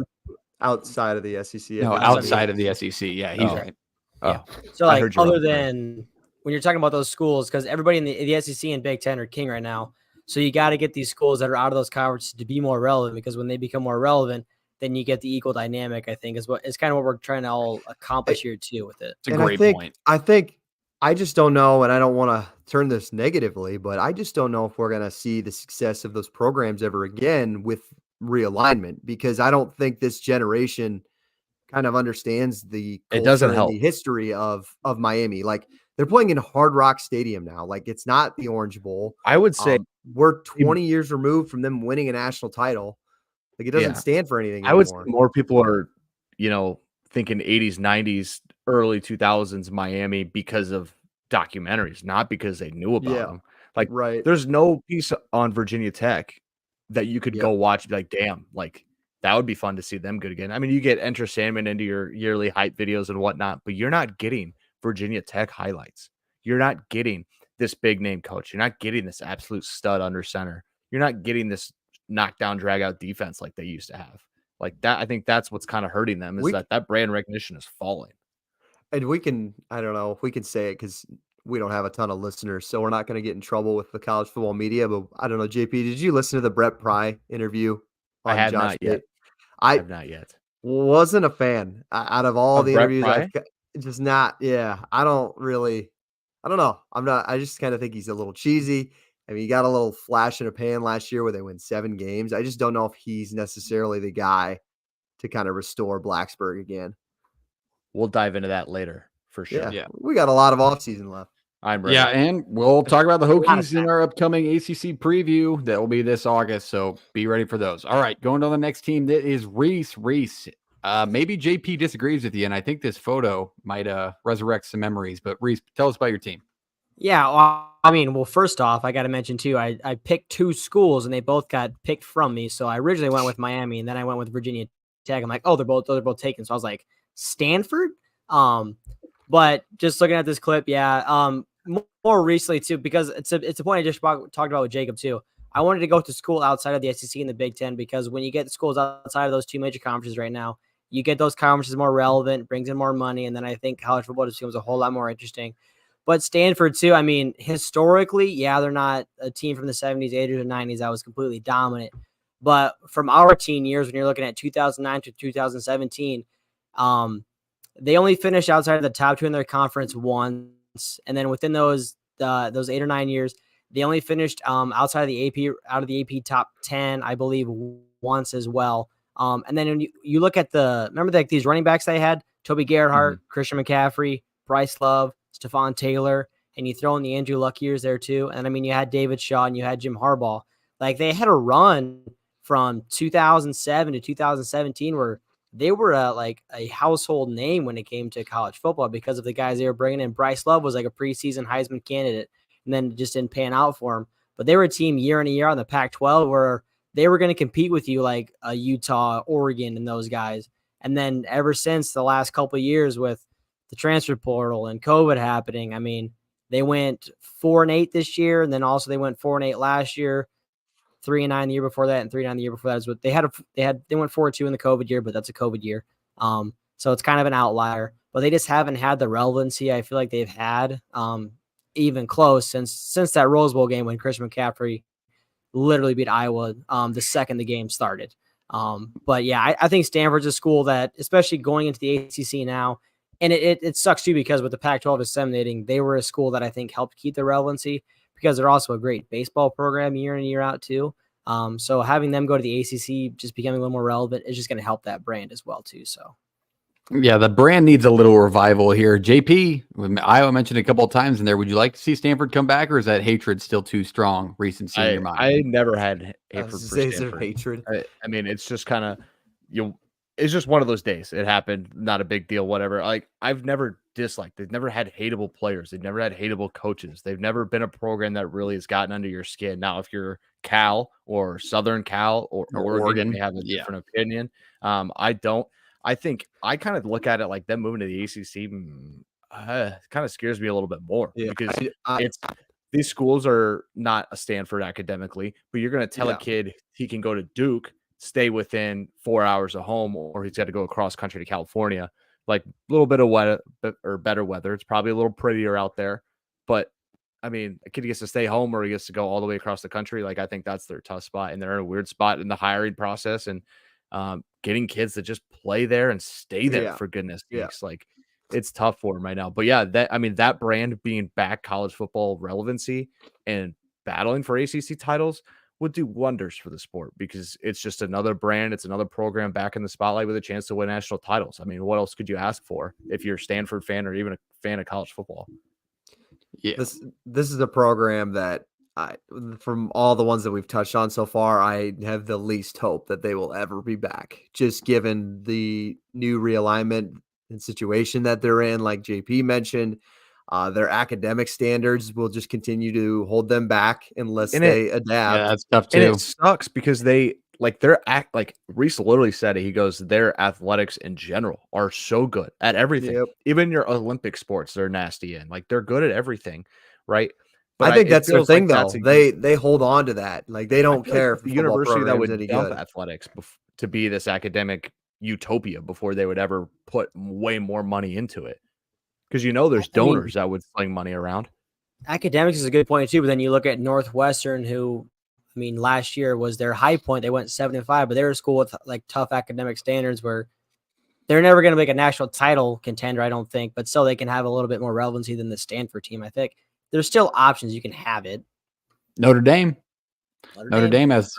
Speaker 4: outside of the SEC.
Speaker 1: No, outside of the SEC. Yeah, he's right.
Speaker 2: Oh,
Speaker 3: so
Speaker 2: I
Speaker 3: like
Speaker 2: heard you
Speaker 3: other
Speaker 2: wrong.
Speaker 3: than when you're talking about those schools, because everybody in the SEC and Big Ten are king right now. So you got to get these schools that are out of those conferences to be more relevant, because when they become more relevant, then you get the equal dynamic. I think is kind of what we're trying to all accomplish here too with it.
Speaker 1: It's a great point.
Speaker 4: I just don't know, and I don't want to turn this negatively, but I just don't know if we're going to see the success of those programs ever again with realignment, because I don't think this generation kind of understands the
Speaker 2: It doesn't
Speaker 4: culture and
Speaker 2: help.
Speaker 4: the history of Miami. Like, they're playing in Hard Rock Stadium now. Like, it's not the Orange Bowl.
Speaker 2: I would say
Speaker 4: We're 20 years removed from them winning a national title. Like, it doesn't
Speaker 2: Yeah.
Speaker 4: stand for anything
Speaker 2: I would say
Speaker 4: anymore.
Speaker 2: more people are, thinking 80s, 90s, early 2000s Miami because of documentaries, not because they knew about
Speaker 4: Yeah.
Speaker 2: them. Like,
Speaker 4: Right.
Speaker 2: there's no piece on Virginia Tech that you could
Speaker 4: Yep.
Speaker 2: go watch and be like, damn, like that would be fun to see them good again. I mean, you get Enter Sandman into your yearly hype videos and whatnot, but you're not getting Virginia Tech highlights. You're not getting this big name coach. You're not getting this absolute stud under center. You're not getting this knockdown, drag out defense like they used to have. Like that, I think that's what's kind of hurting them, is that brand recognition is falling.
Speaker 4: And I don't know if we can say it because we don't have a ton of listeners, so we're not going to get in trouble with the college football media. But I don't know, JP, did you listen to the Brett Pry interview?
Speaker 2: I have
Speaker 4: Josh
Speaker 2: not yet.
Speaker 4: Tate? I
Speaker 2: have not yet.
Speaker 4: wasn't a fan out of all
Speaker 2: Of
Speaker 4: the
Speaker 2: Brett
Speaker 4: interviews.
Speaker 2: Pry?
Speaker 4: Just not. Yeah, I don't know. I'm not. I just kind of think he's a little cheesy. I mean, he got a little flash in a pan last year where they win 7 games. I just don't know if he's necessarily the guy to kind of restore Blacksburg again.
Speaker 2: We'll dive into that later for sure.
Speaker 1: Yeah.
Speaker 4: We got a lot of offseason left.
Speaker 2: I'm ready.
Speaker 1: Yeah, and we'll talk about the Hokies in our upcoming ACC preview. That will be this August, so be ready for those. All right, going to the next team. That is Reese. Reese, maybe JP disagrees with you, and I think this photo might resurrect some memories. But Reese, tell us about your team.
Speaker 3: Yeah, well, I mean, first off, I got to mention too, I picked 2 schools and they both got picked from me. So I originally went with Miami and then I went with Virginia Tech. I'm like, oh, they're both taken. So I was like, Stanford. But just looking at this clip, yeah. More recently too, because it's a point I just talked about with Jacob too. I wanted to go to school outside of the SEC and the Big Ten, because when you get the schools outside of those 2 major conferences right now, you get those conferences more relevant, brings in more money, and then I think college football just becomes a whole lot more interesting. But Stanford too, I mean, historically, yeah, they're not a team from the 70s, 80s, or 90s that was completely dominant. But from our teen years, when you're looking at 2009 to 2017, they only finished outside of the top 2 in their conference once. And then within those 8 or 9 years, they only finished outside of the AP top 10, I believe, once as well. And then when you look at remember these running backs they had? Toby Gerhardt, Christian McCaffrey, Bryce Love, Stephon Taylor, and you throw in the Andrew Luck years there too. And I mean, you had David Shaw and you had Jim Harbaugh. Like, they had a run from 2007 to 2017 where they were like a household name when it came to college football because of the guys they were bringing in. Bryce Love was like a preseason Heisman candidate, and then it just didn't pan out for him. But they were a team year in and year out in the Pac-12 where they were going to compete with you like Utah, Oregon, and those guys. And then ever since the last couple of years with the transfer portal and COVID happening, I mean, They went 4-8 this year, and then also they went 4-8 last year, 3-9 the year before that, and 3-9 the year before that. Is what they went 4-2 in the COVID year, but that's a COVID year. So it's kind of an outlier. But they just haven't had the relevancy I feel like they've had even close since that Rose Bowl game when Christian McCaffrey literally beat Iowa the second the game started. But yeah, I think Stanford's a school that, especially going into the ACC now, and it sucks too because with the Pac-12 disseminating, they were a school that I think helped keep the relevancy because they're also a great baseball program year in and year out too. So having them go to the ACC, just becoming a little more relevant, is just going to help that brand as well too. So.
Speaker 1: Yeah, the brand needs a little revival here. JP, Iowa mentioned a couple of times in there. Would you like to see Stanford come back, or is that hatred still too strong, recency in your mind?
Speaker 2: I never had hatred for
Speaker 4: Stanford. Hatred.
Speaker 2: I mean, it's just kind of it's just one of those days. It happened, not a big deal, whatever. Like, I've never disliked. They've never had hateable players. They've never had hateable coaches. They've never been a program that really has gotten under your skin. Now, if you're Cal or Southern Cal or Oregon, they have a different opinion. I don't. I think I kind of look at it like them moving to the ACC kind of scares me a little bit more because these schools are not a Stanford academically, but you're going to tell a kid he can go to Duke, stay within 4 hours of home, or he's got to go across country to California. Like, a little bit of weather or better weather. It's probably a little prettier out there, but I mean, a kid gets to stay home or he gets to go all the way across the country. Like, I think that's their tough spot, and they're in a weird spot in the hiring process and getting kids to just play there and stay there for goodness sakes. Like, it's tough for them right now. But yeah, that brand being back college football relevancy and battling for ACC titles would do wonders for the sport because it's just another brand. It's another program back in the spotlight with a chance to win national titles. I mean, what else could you ask for if you're a Stanford fan or even a fan of college football?
Speaker 4: Yeah, this is a program that from all the ones that we've touched on so far, I have the least hope that they will ever be back, just given the new realignment and situation that they're in. Like JP mentioned, their academic standards will just continue to hold them back unless they adapt.
Speaker 1: Yeah, that's tough too.
Speaker 2: And it sucks because Reese literally said it. He goes, their athletics in general are so good at everything.
Speaker 4: Yep.
Speaker 2: Even your Olympic sports, they're nasty in. Like, they're good at everything, right?
Speaker 4: But I think that's their thing, though. They hold on to that. Like, they don't care if
Speaker 2: the university that would
Speaker 4: any
Speaker 2: dump
Speaker 4: good.
Speaker 2: athletics to be this academic utopia before they would ever put way more money into it. Because there's donors that would sling money around.
Speaker 3: Academics is a good point too, but then you look at Northwestern, who, I mean, last year was their high point. They went 7-5, but they were a school with like tough academic standards where they're never going to make a national title contender, I don't think, but still they can have a little bit more relevancy than the Stanford team. I think there's still options. You can have it.
Speaker 1: Notre Dame has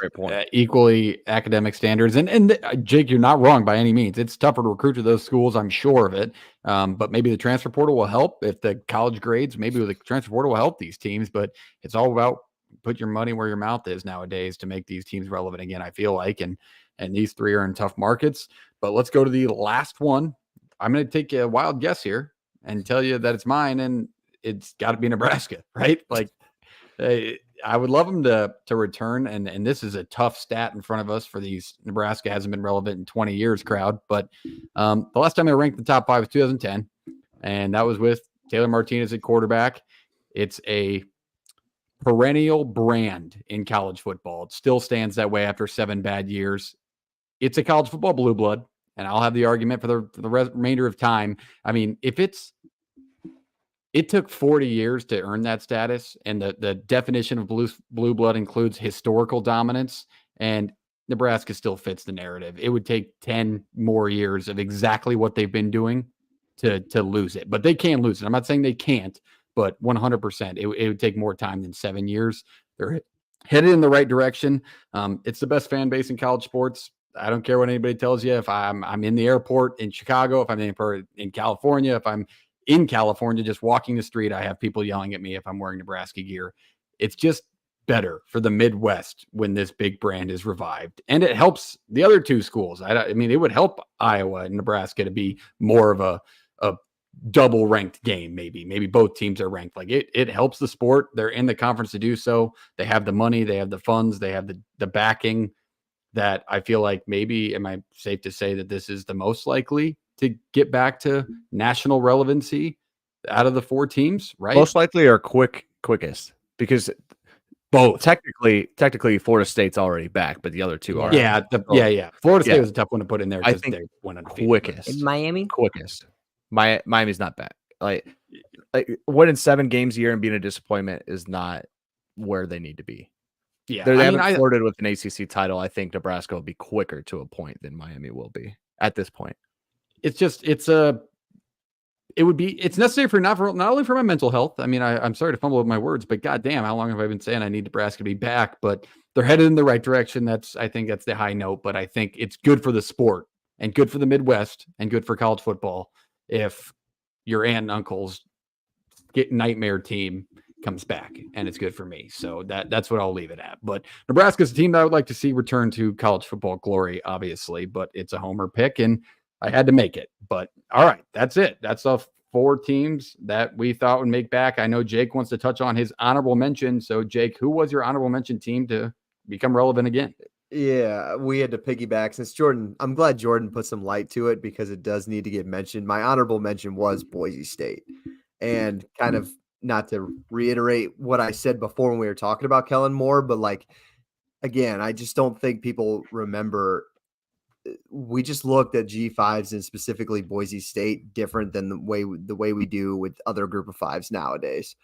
Speaker 1: equally academic standards. And Jake, you're not wrong by any means. It's tougher to recruit to those schools, I'm sure of it. But maybe the transfer portal will help. If the college grades, maybe the transfer portal will help these teams. But it's all about put your money where your mouth is nowadays to make these teams relevant again, I feel like. And these three are in tough markets. But let's go to the last one. I'm going to take a wild guess here and tell you that it's mine, and it's got to be Nebraska, right? Like, I would love them to return, and this is a tough stat in front of us for these Nebraska hasn't been relevant in 20 years crowd, but the last time they ranked the top 5 was 2010, and that was with Taylor Martinez at quarterback. It's a perennial brand in college football. It still stands that way after 7 bad years. It's a college football blue blood, and I'll have the argument for the remainder of time. I mean, it took 40 years to earn that status, and the definition of blue blood includes historical dominance, and Nebraska still fits the narrative. It would take 10 more years of exactly what they've been doing to lose it, but they can lose it. I'm not saying they can't, but 100%, it would take more time than 7 years. They're headed in the right direction. It's the best fan base in college sports. I don't care what anybody tells you. If I'm in the airport in Chicago, if I'm in California, if I'm in California, just walking the street, I have people yelling at me if I'm wearing Nebraska gear. It's just better for the Midwest when this big brand is revived. And it helps the other two schools. I mean, it would help Iowa and Nebraska to be more of a double ranked game. Maybe both teams are ranked. Like, it helps the sport. They're in the conference to do so. They have the money, they have the funds, they have the backing that I feel like maybe, am I safe to say that this is the most likely to get back to national relevancy? out of the 4 teams, right?
Speaker 2: Most likely are quickest because
Speaker 1: Both.
Speaker 2: Technically, Florida State's already back, but the other 2 are.
Speaker 1: Yeah, Florida State
Speaker 2: Yeah.
Speaker 1: was a tough one to put in there
Speaker 2: I
Speaker 1: because
Speaker 2: think
Speaker 1: they went undefeated.
Speaker 2: quickest.
Speaker 3: In Miami?
Speaker 2: Quickest. Miami's not bad. Like winning 7 games a year and being a disappointment is not where they need to be.
Speaker 1: Yeah,
Speaker 2: They haven't flirted with an ACC title. I think Nebraska will be quicker to a point than Miami will be at this point.
Speaker 1: It's necessary for not only for my mental health. I mean, I'm sorry to fumble with my words, but goddamn, how long have I been saying I need Nebraska to be back? But they're headed in the right direction. I think that's the high note. But I think it's good for the sport and good for the Midwest and good for college football if your aunt and uncle's nightmare team comes back, and it's good for me. So that's what I'll leave it at. But Nebraska's a team that I would like to see return to college football glory, obviously, but it's a homer pick and I had to make it. But all right, that's it. That's the 4 teams that we thought would make back. I know Jake wants to touch on his honorable mention. So Jake, who was your honorable mention team to become relevant again?
Speaker 4: Yeah, we had to piggyback since Jordan. I'm glad Jordan put some light to it because it does need to get mentioned. My honorable mention was Boise State. And kind of not to reiterate what I said before when we were talking about Kellen Moore, but like, again, I just don't think people remember. We just looked at G5s and specifically Boise State different than the way we do with other group of 5s nowadays.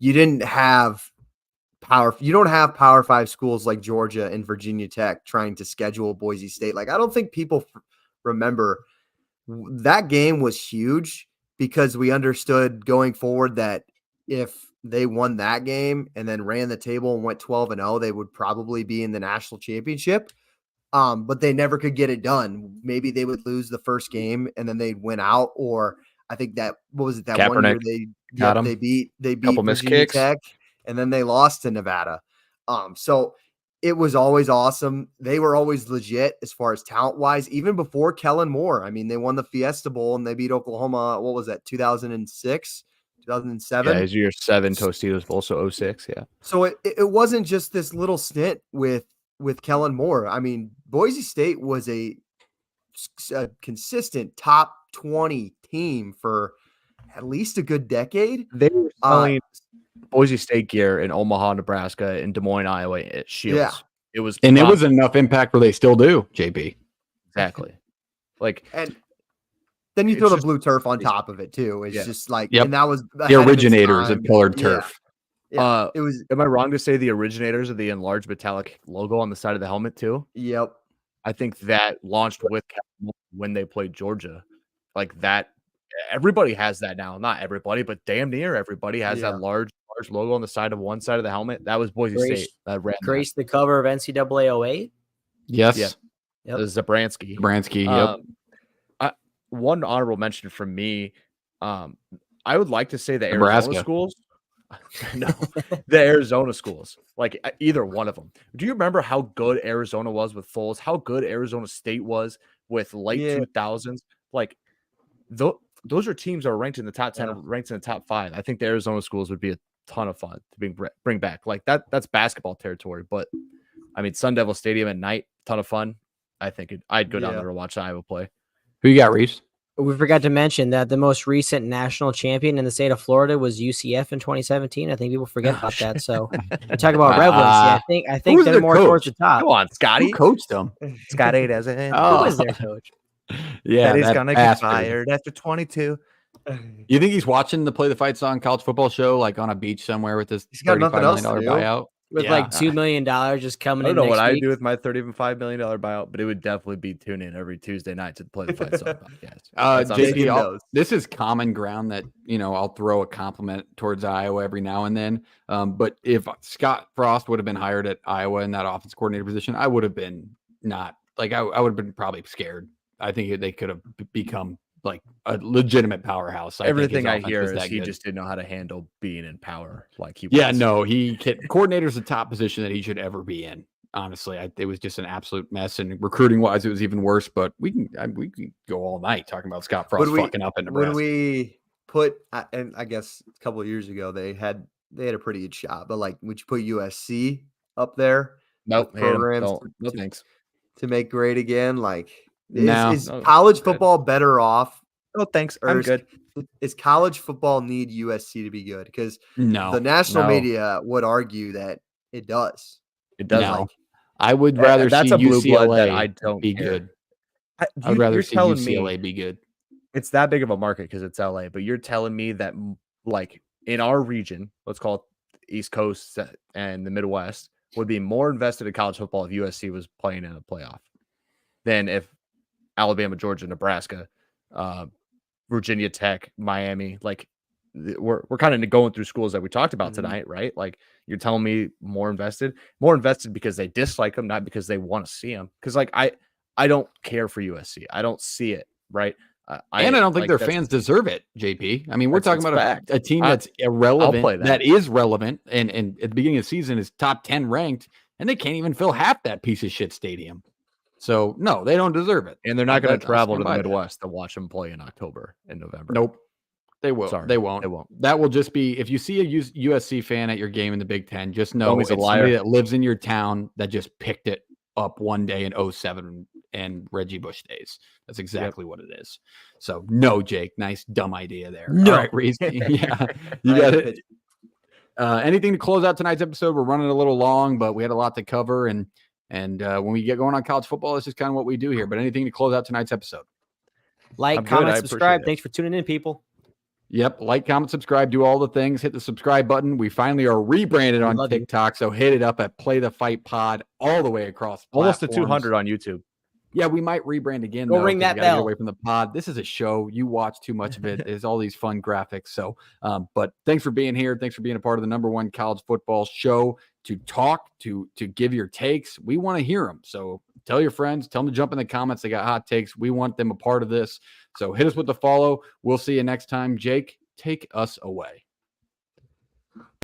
Speaker 4: You don't have Power 5 schools like Georgia and Virginia Tech trying to schedule Boise State. Like, I don't think people remember that game was huge because we understood going forward that if they won that game and then ran the table and went 12-0, they would probably be in the national championship. But they never could get it done. Maybe they would lose the first game and then they'd win out. Or I think that, what was it, that
Speaker 2: Kaepernick
Speaker 4: 1 year they beat Virginia
Speaker 2: kicks.
Speaker 4: Tech and then they lost to Nevada. So it was always awesome. They were always legit as far as talent wise, even before Kellen Moore. I mean, they won the Fiesta Bowl and they beat Oklahoma. What was that? 2006, 2007.
Speaker 2: Yeah, it was year 7 Tostitos Bowl, so 06. Yeah.
Speaker 4: So it wasn't just this little stint with Kellen Moore. I mean, Boise State was a consistent top 20 team for at least a good decade.
Speaker 2: They were selling Boise State gear in Omaha, Nebraska, and Des Moines, Iowa at Shields.
Speaker 4: Yeah.
Speaker 2: It was
Speaker 1: enough impact where they still do, JB.
Speaker 2: Exactly. Like,
Speaker 4: and then you throw the blue turf on top of it too. It's just like, and that was
Speaker 1: the originators of colored turf.
Speaker 4: Yeah, it was.
Speaker 2: Am I wrong to say the originators of the enlarged metallic logo on the side of the helmet too?
Speaker 4: Yep.
Speaker 2: I think that launched with when they played Georgia. Like that, everybody has that now. Not everybody, but damn near everybody has that large logo on the side of one side of the helmet. That was Boise State. That ran
Speaker 3: graced the cover of NCAA 08.
Speaker 1: Yes.
Speaker 2: Yeah. Yep. Zabransky.
Speaker 1: Yep.
Speaker 2: One honorable mention from me. I would like to say the
Speaker 1: Nebraska.
Speaker 2: Arizona schools. No, the Arizona schools, like either one of them. Do you remember how good Arizona was with Foles? How good Arizona State was with late 2000s? Like those are teams that are ranked in the top 10, ranked in the top 5. I think the Arizona schools would be a ton of fun to bring back. Like that's basketball territory, but I mean Sun Devil Stadium at night, ton of fun. I think I'd go down there to watch Iowa play.
Speaker 1: Who you got, Reese?
Speaker 3: We forgot to mention that the most recent national champion in the state of Florida was UCF in 2017. I think people forget about that. So we talk about relevancy. I think they're more towards the top.
Speaker 2: Come on, Scotty.
Speaker 1: Who coached them?
Speaker 2: Scotty doesn't.
Speaker 3: Who was their coach?
Speaker 1: Yeah,
Speaker 2: he's gonna get fired after 22.
Speaker 1: You think he's watching the Play the Fight Song college football show, like on a beach somewhere with this $35 million buyout?
Speaker 3: With like $2 million just coming in.
Speaker 2: I don't know what
Speaker 3: I
Speaker 2: I'd do with my $35 million buyout, but it would definitely be tune in every Tuesday night to Play the Fight Song podcast.
Speaker 1: JP, this is common ground that, I'll throw a compliment towards Iowa every now and then. But if Scott Frost would have been hired at Iowa in that offense coordinator position, I would have been I would have been probably scared. I think they could have become like a legitimate powerhouse.
Speaker 2: Everything I hear is he just didn't know how to handle being in power like he was.
Speaker 1: Yeah, no, coordinator's the top position that he should ever be in. Honestly, it was just an absolute mess, and recruiting wise, it was even worse. But we can go all night talking about Scott Frost fucking up in Nebraska.
Speaker 4: When we put, and I guess a couple of years ago they had a pretty good shot, but like, would you put USC up there?
Speaker 2: Nope,
Speaker 4: programs
Speaker 2: no thanks.
Speaker 4: To make great again, like.
Speaker 1: No.
Speaker 4: Is college football better off?
Speaker 2: Oh, thanks. I'm good.
Speaker 4: Is college football need USC to be good? Because
Speaker 1: No,
Speaker 4: the national
Speaker 2: no.
Speaker 4: media would argue that it does.
Speaker 2: It does.
Speaker 1: no.
Speaker 4: Like,
Speaker 1: I would rather
Speaker 2: That's
Speaker 1: see
Speaker 2: a blue blood that
Speaker 1: UCLA
Speaker 2: I don't
Speaker 1: be
Speaker 2: care.
Speaker 1: good. I would rather see UCLA be good.
Speaker 2: It's that big of a market because it's LA, but you're telling me that like in our region, let's call it East Coast and the Midwest, would be more invested in college football if USC was playing in a playoff than if Alabama, Georgia, Nebraska, Virginia Tech, Miami, like we're kind of going through schools that we talked about tonight, right? Like you're telling me more invested because they dislike them, not because they want to see them. Because like I don't care for USC. I don't see it, right?
Speaker 1: And I don't think
Speaker 2: like,
Speaker 1: their fans deserve it, JP. I mean, we're talking about a team that's irrelevant, that is relevant, and at the beginning of the season is top 10 ranked, and they can't even fill half that piece of shit stadium. So, no, they don't deserve it.
Speaker 2: And they're not going to travel to the Midwest to watch them play in October and November.
Speaker 1: Nope. They will.
Speaker 2: Sorry,
Speaker 1: they won't.
Speaker 2: They won't.
Speaker 1: That will just be, if you see a USC fan at your game in the Big Ten, just know it's
Speaker 2: somebody
Speaker 1: that lives in your town that just picked it up one day in 2007 and Reggie Bush days. That's exactly what it is. So, no, Jake, nice dumb idea there.
Speaker 3: No.
Speaker 1: All right, Reese. Yeah, you got it. Anything to close out tonight's episode? We're running a little long, but we had a lot to cover, and when we get going on college football, it's just kind of what we do here. But anything to close out tonight's episode?
Speaker 3: Like, comment, subscribe. Thanks for tuning in, people.
Speaker 1: Yep. Like, comment, subscribe, do all the things. Hit the subscribe button. We finally are rebranded on TikTok. So hit it up at Play the Fight Pod all the way across.
Speaker 2: Almost to
Speaker 1: platforms.
Speaker 2: 200 on YouTube.
Speaker 1: Yeah, we might rebrand again.
Speaker 3: Go ring that bell.
Speaker 1: Get away from the pod. This is a show. You watch too much of it. There's all these fun graphics. So, but thanks for being here. Thanks for being a part of the #1 college football show to talk, to give your takes. We want to hear them. So tell your friends, tell them to jump in the comments. They got hot takes. We want them a part of this. So hit us with the follow. We'll see you next time. Jake, take us away.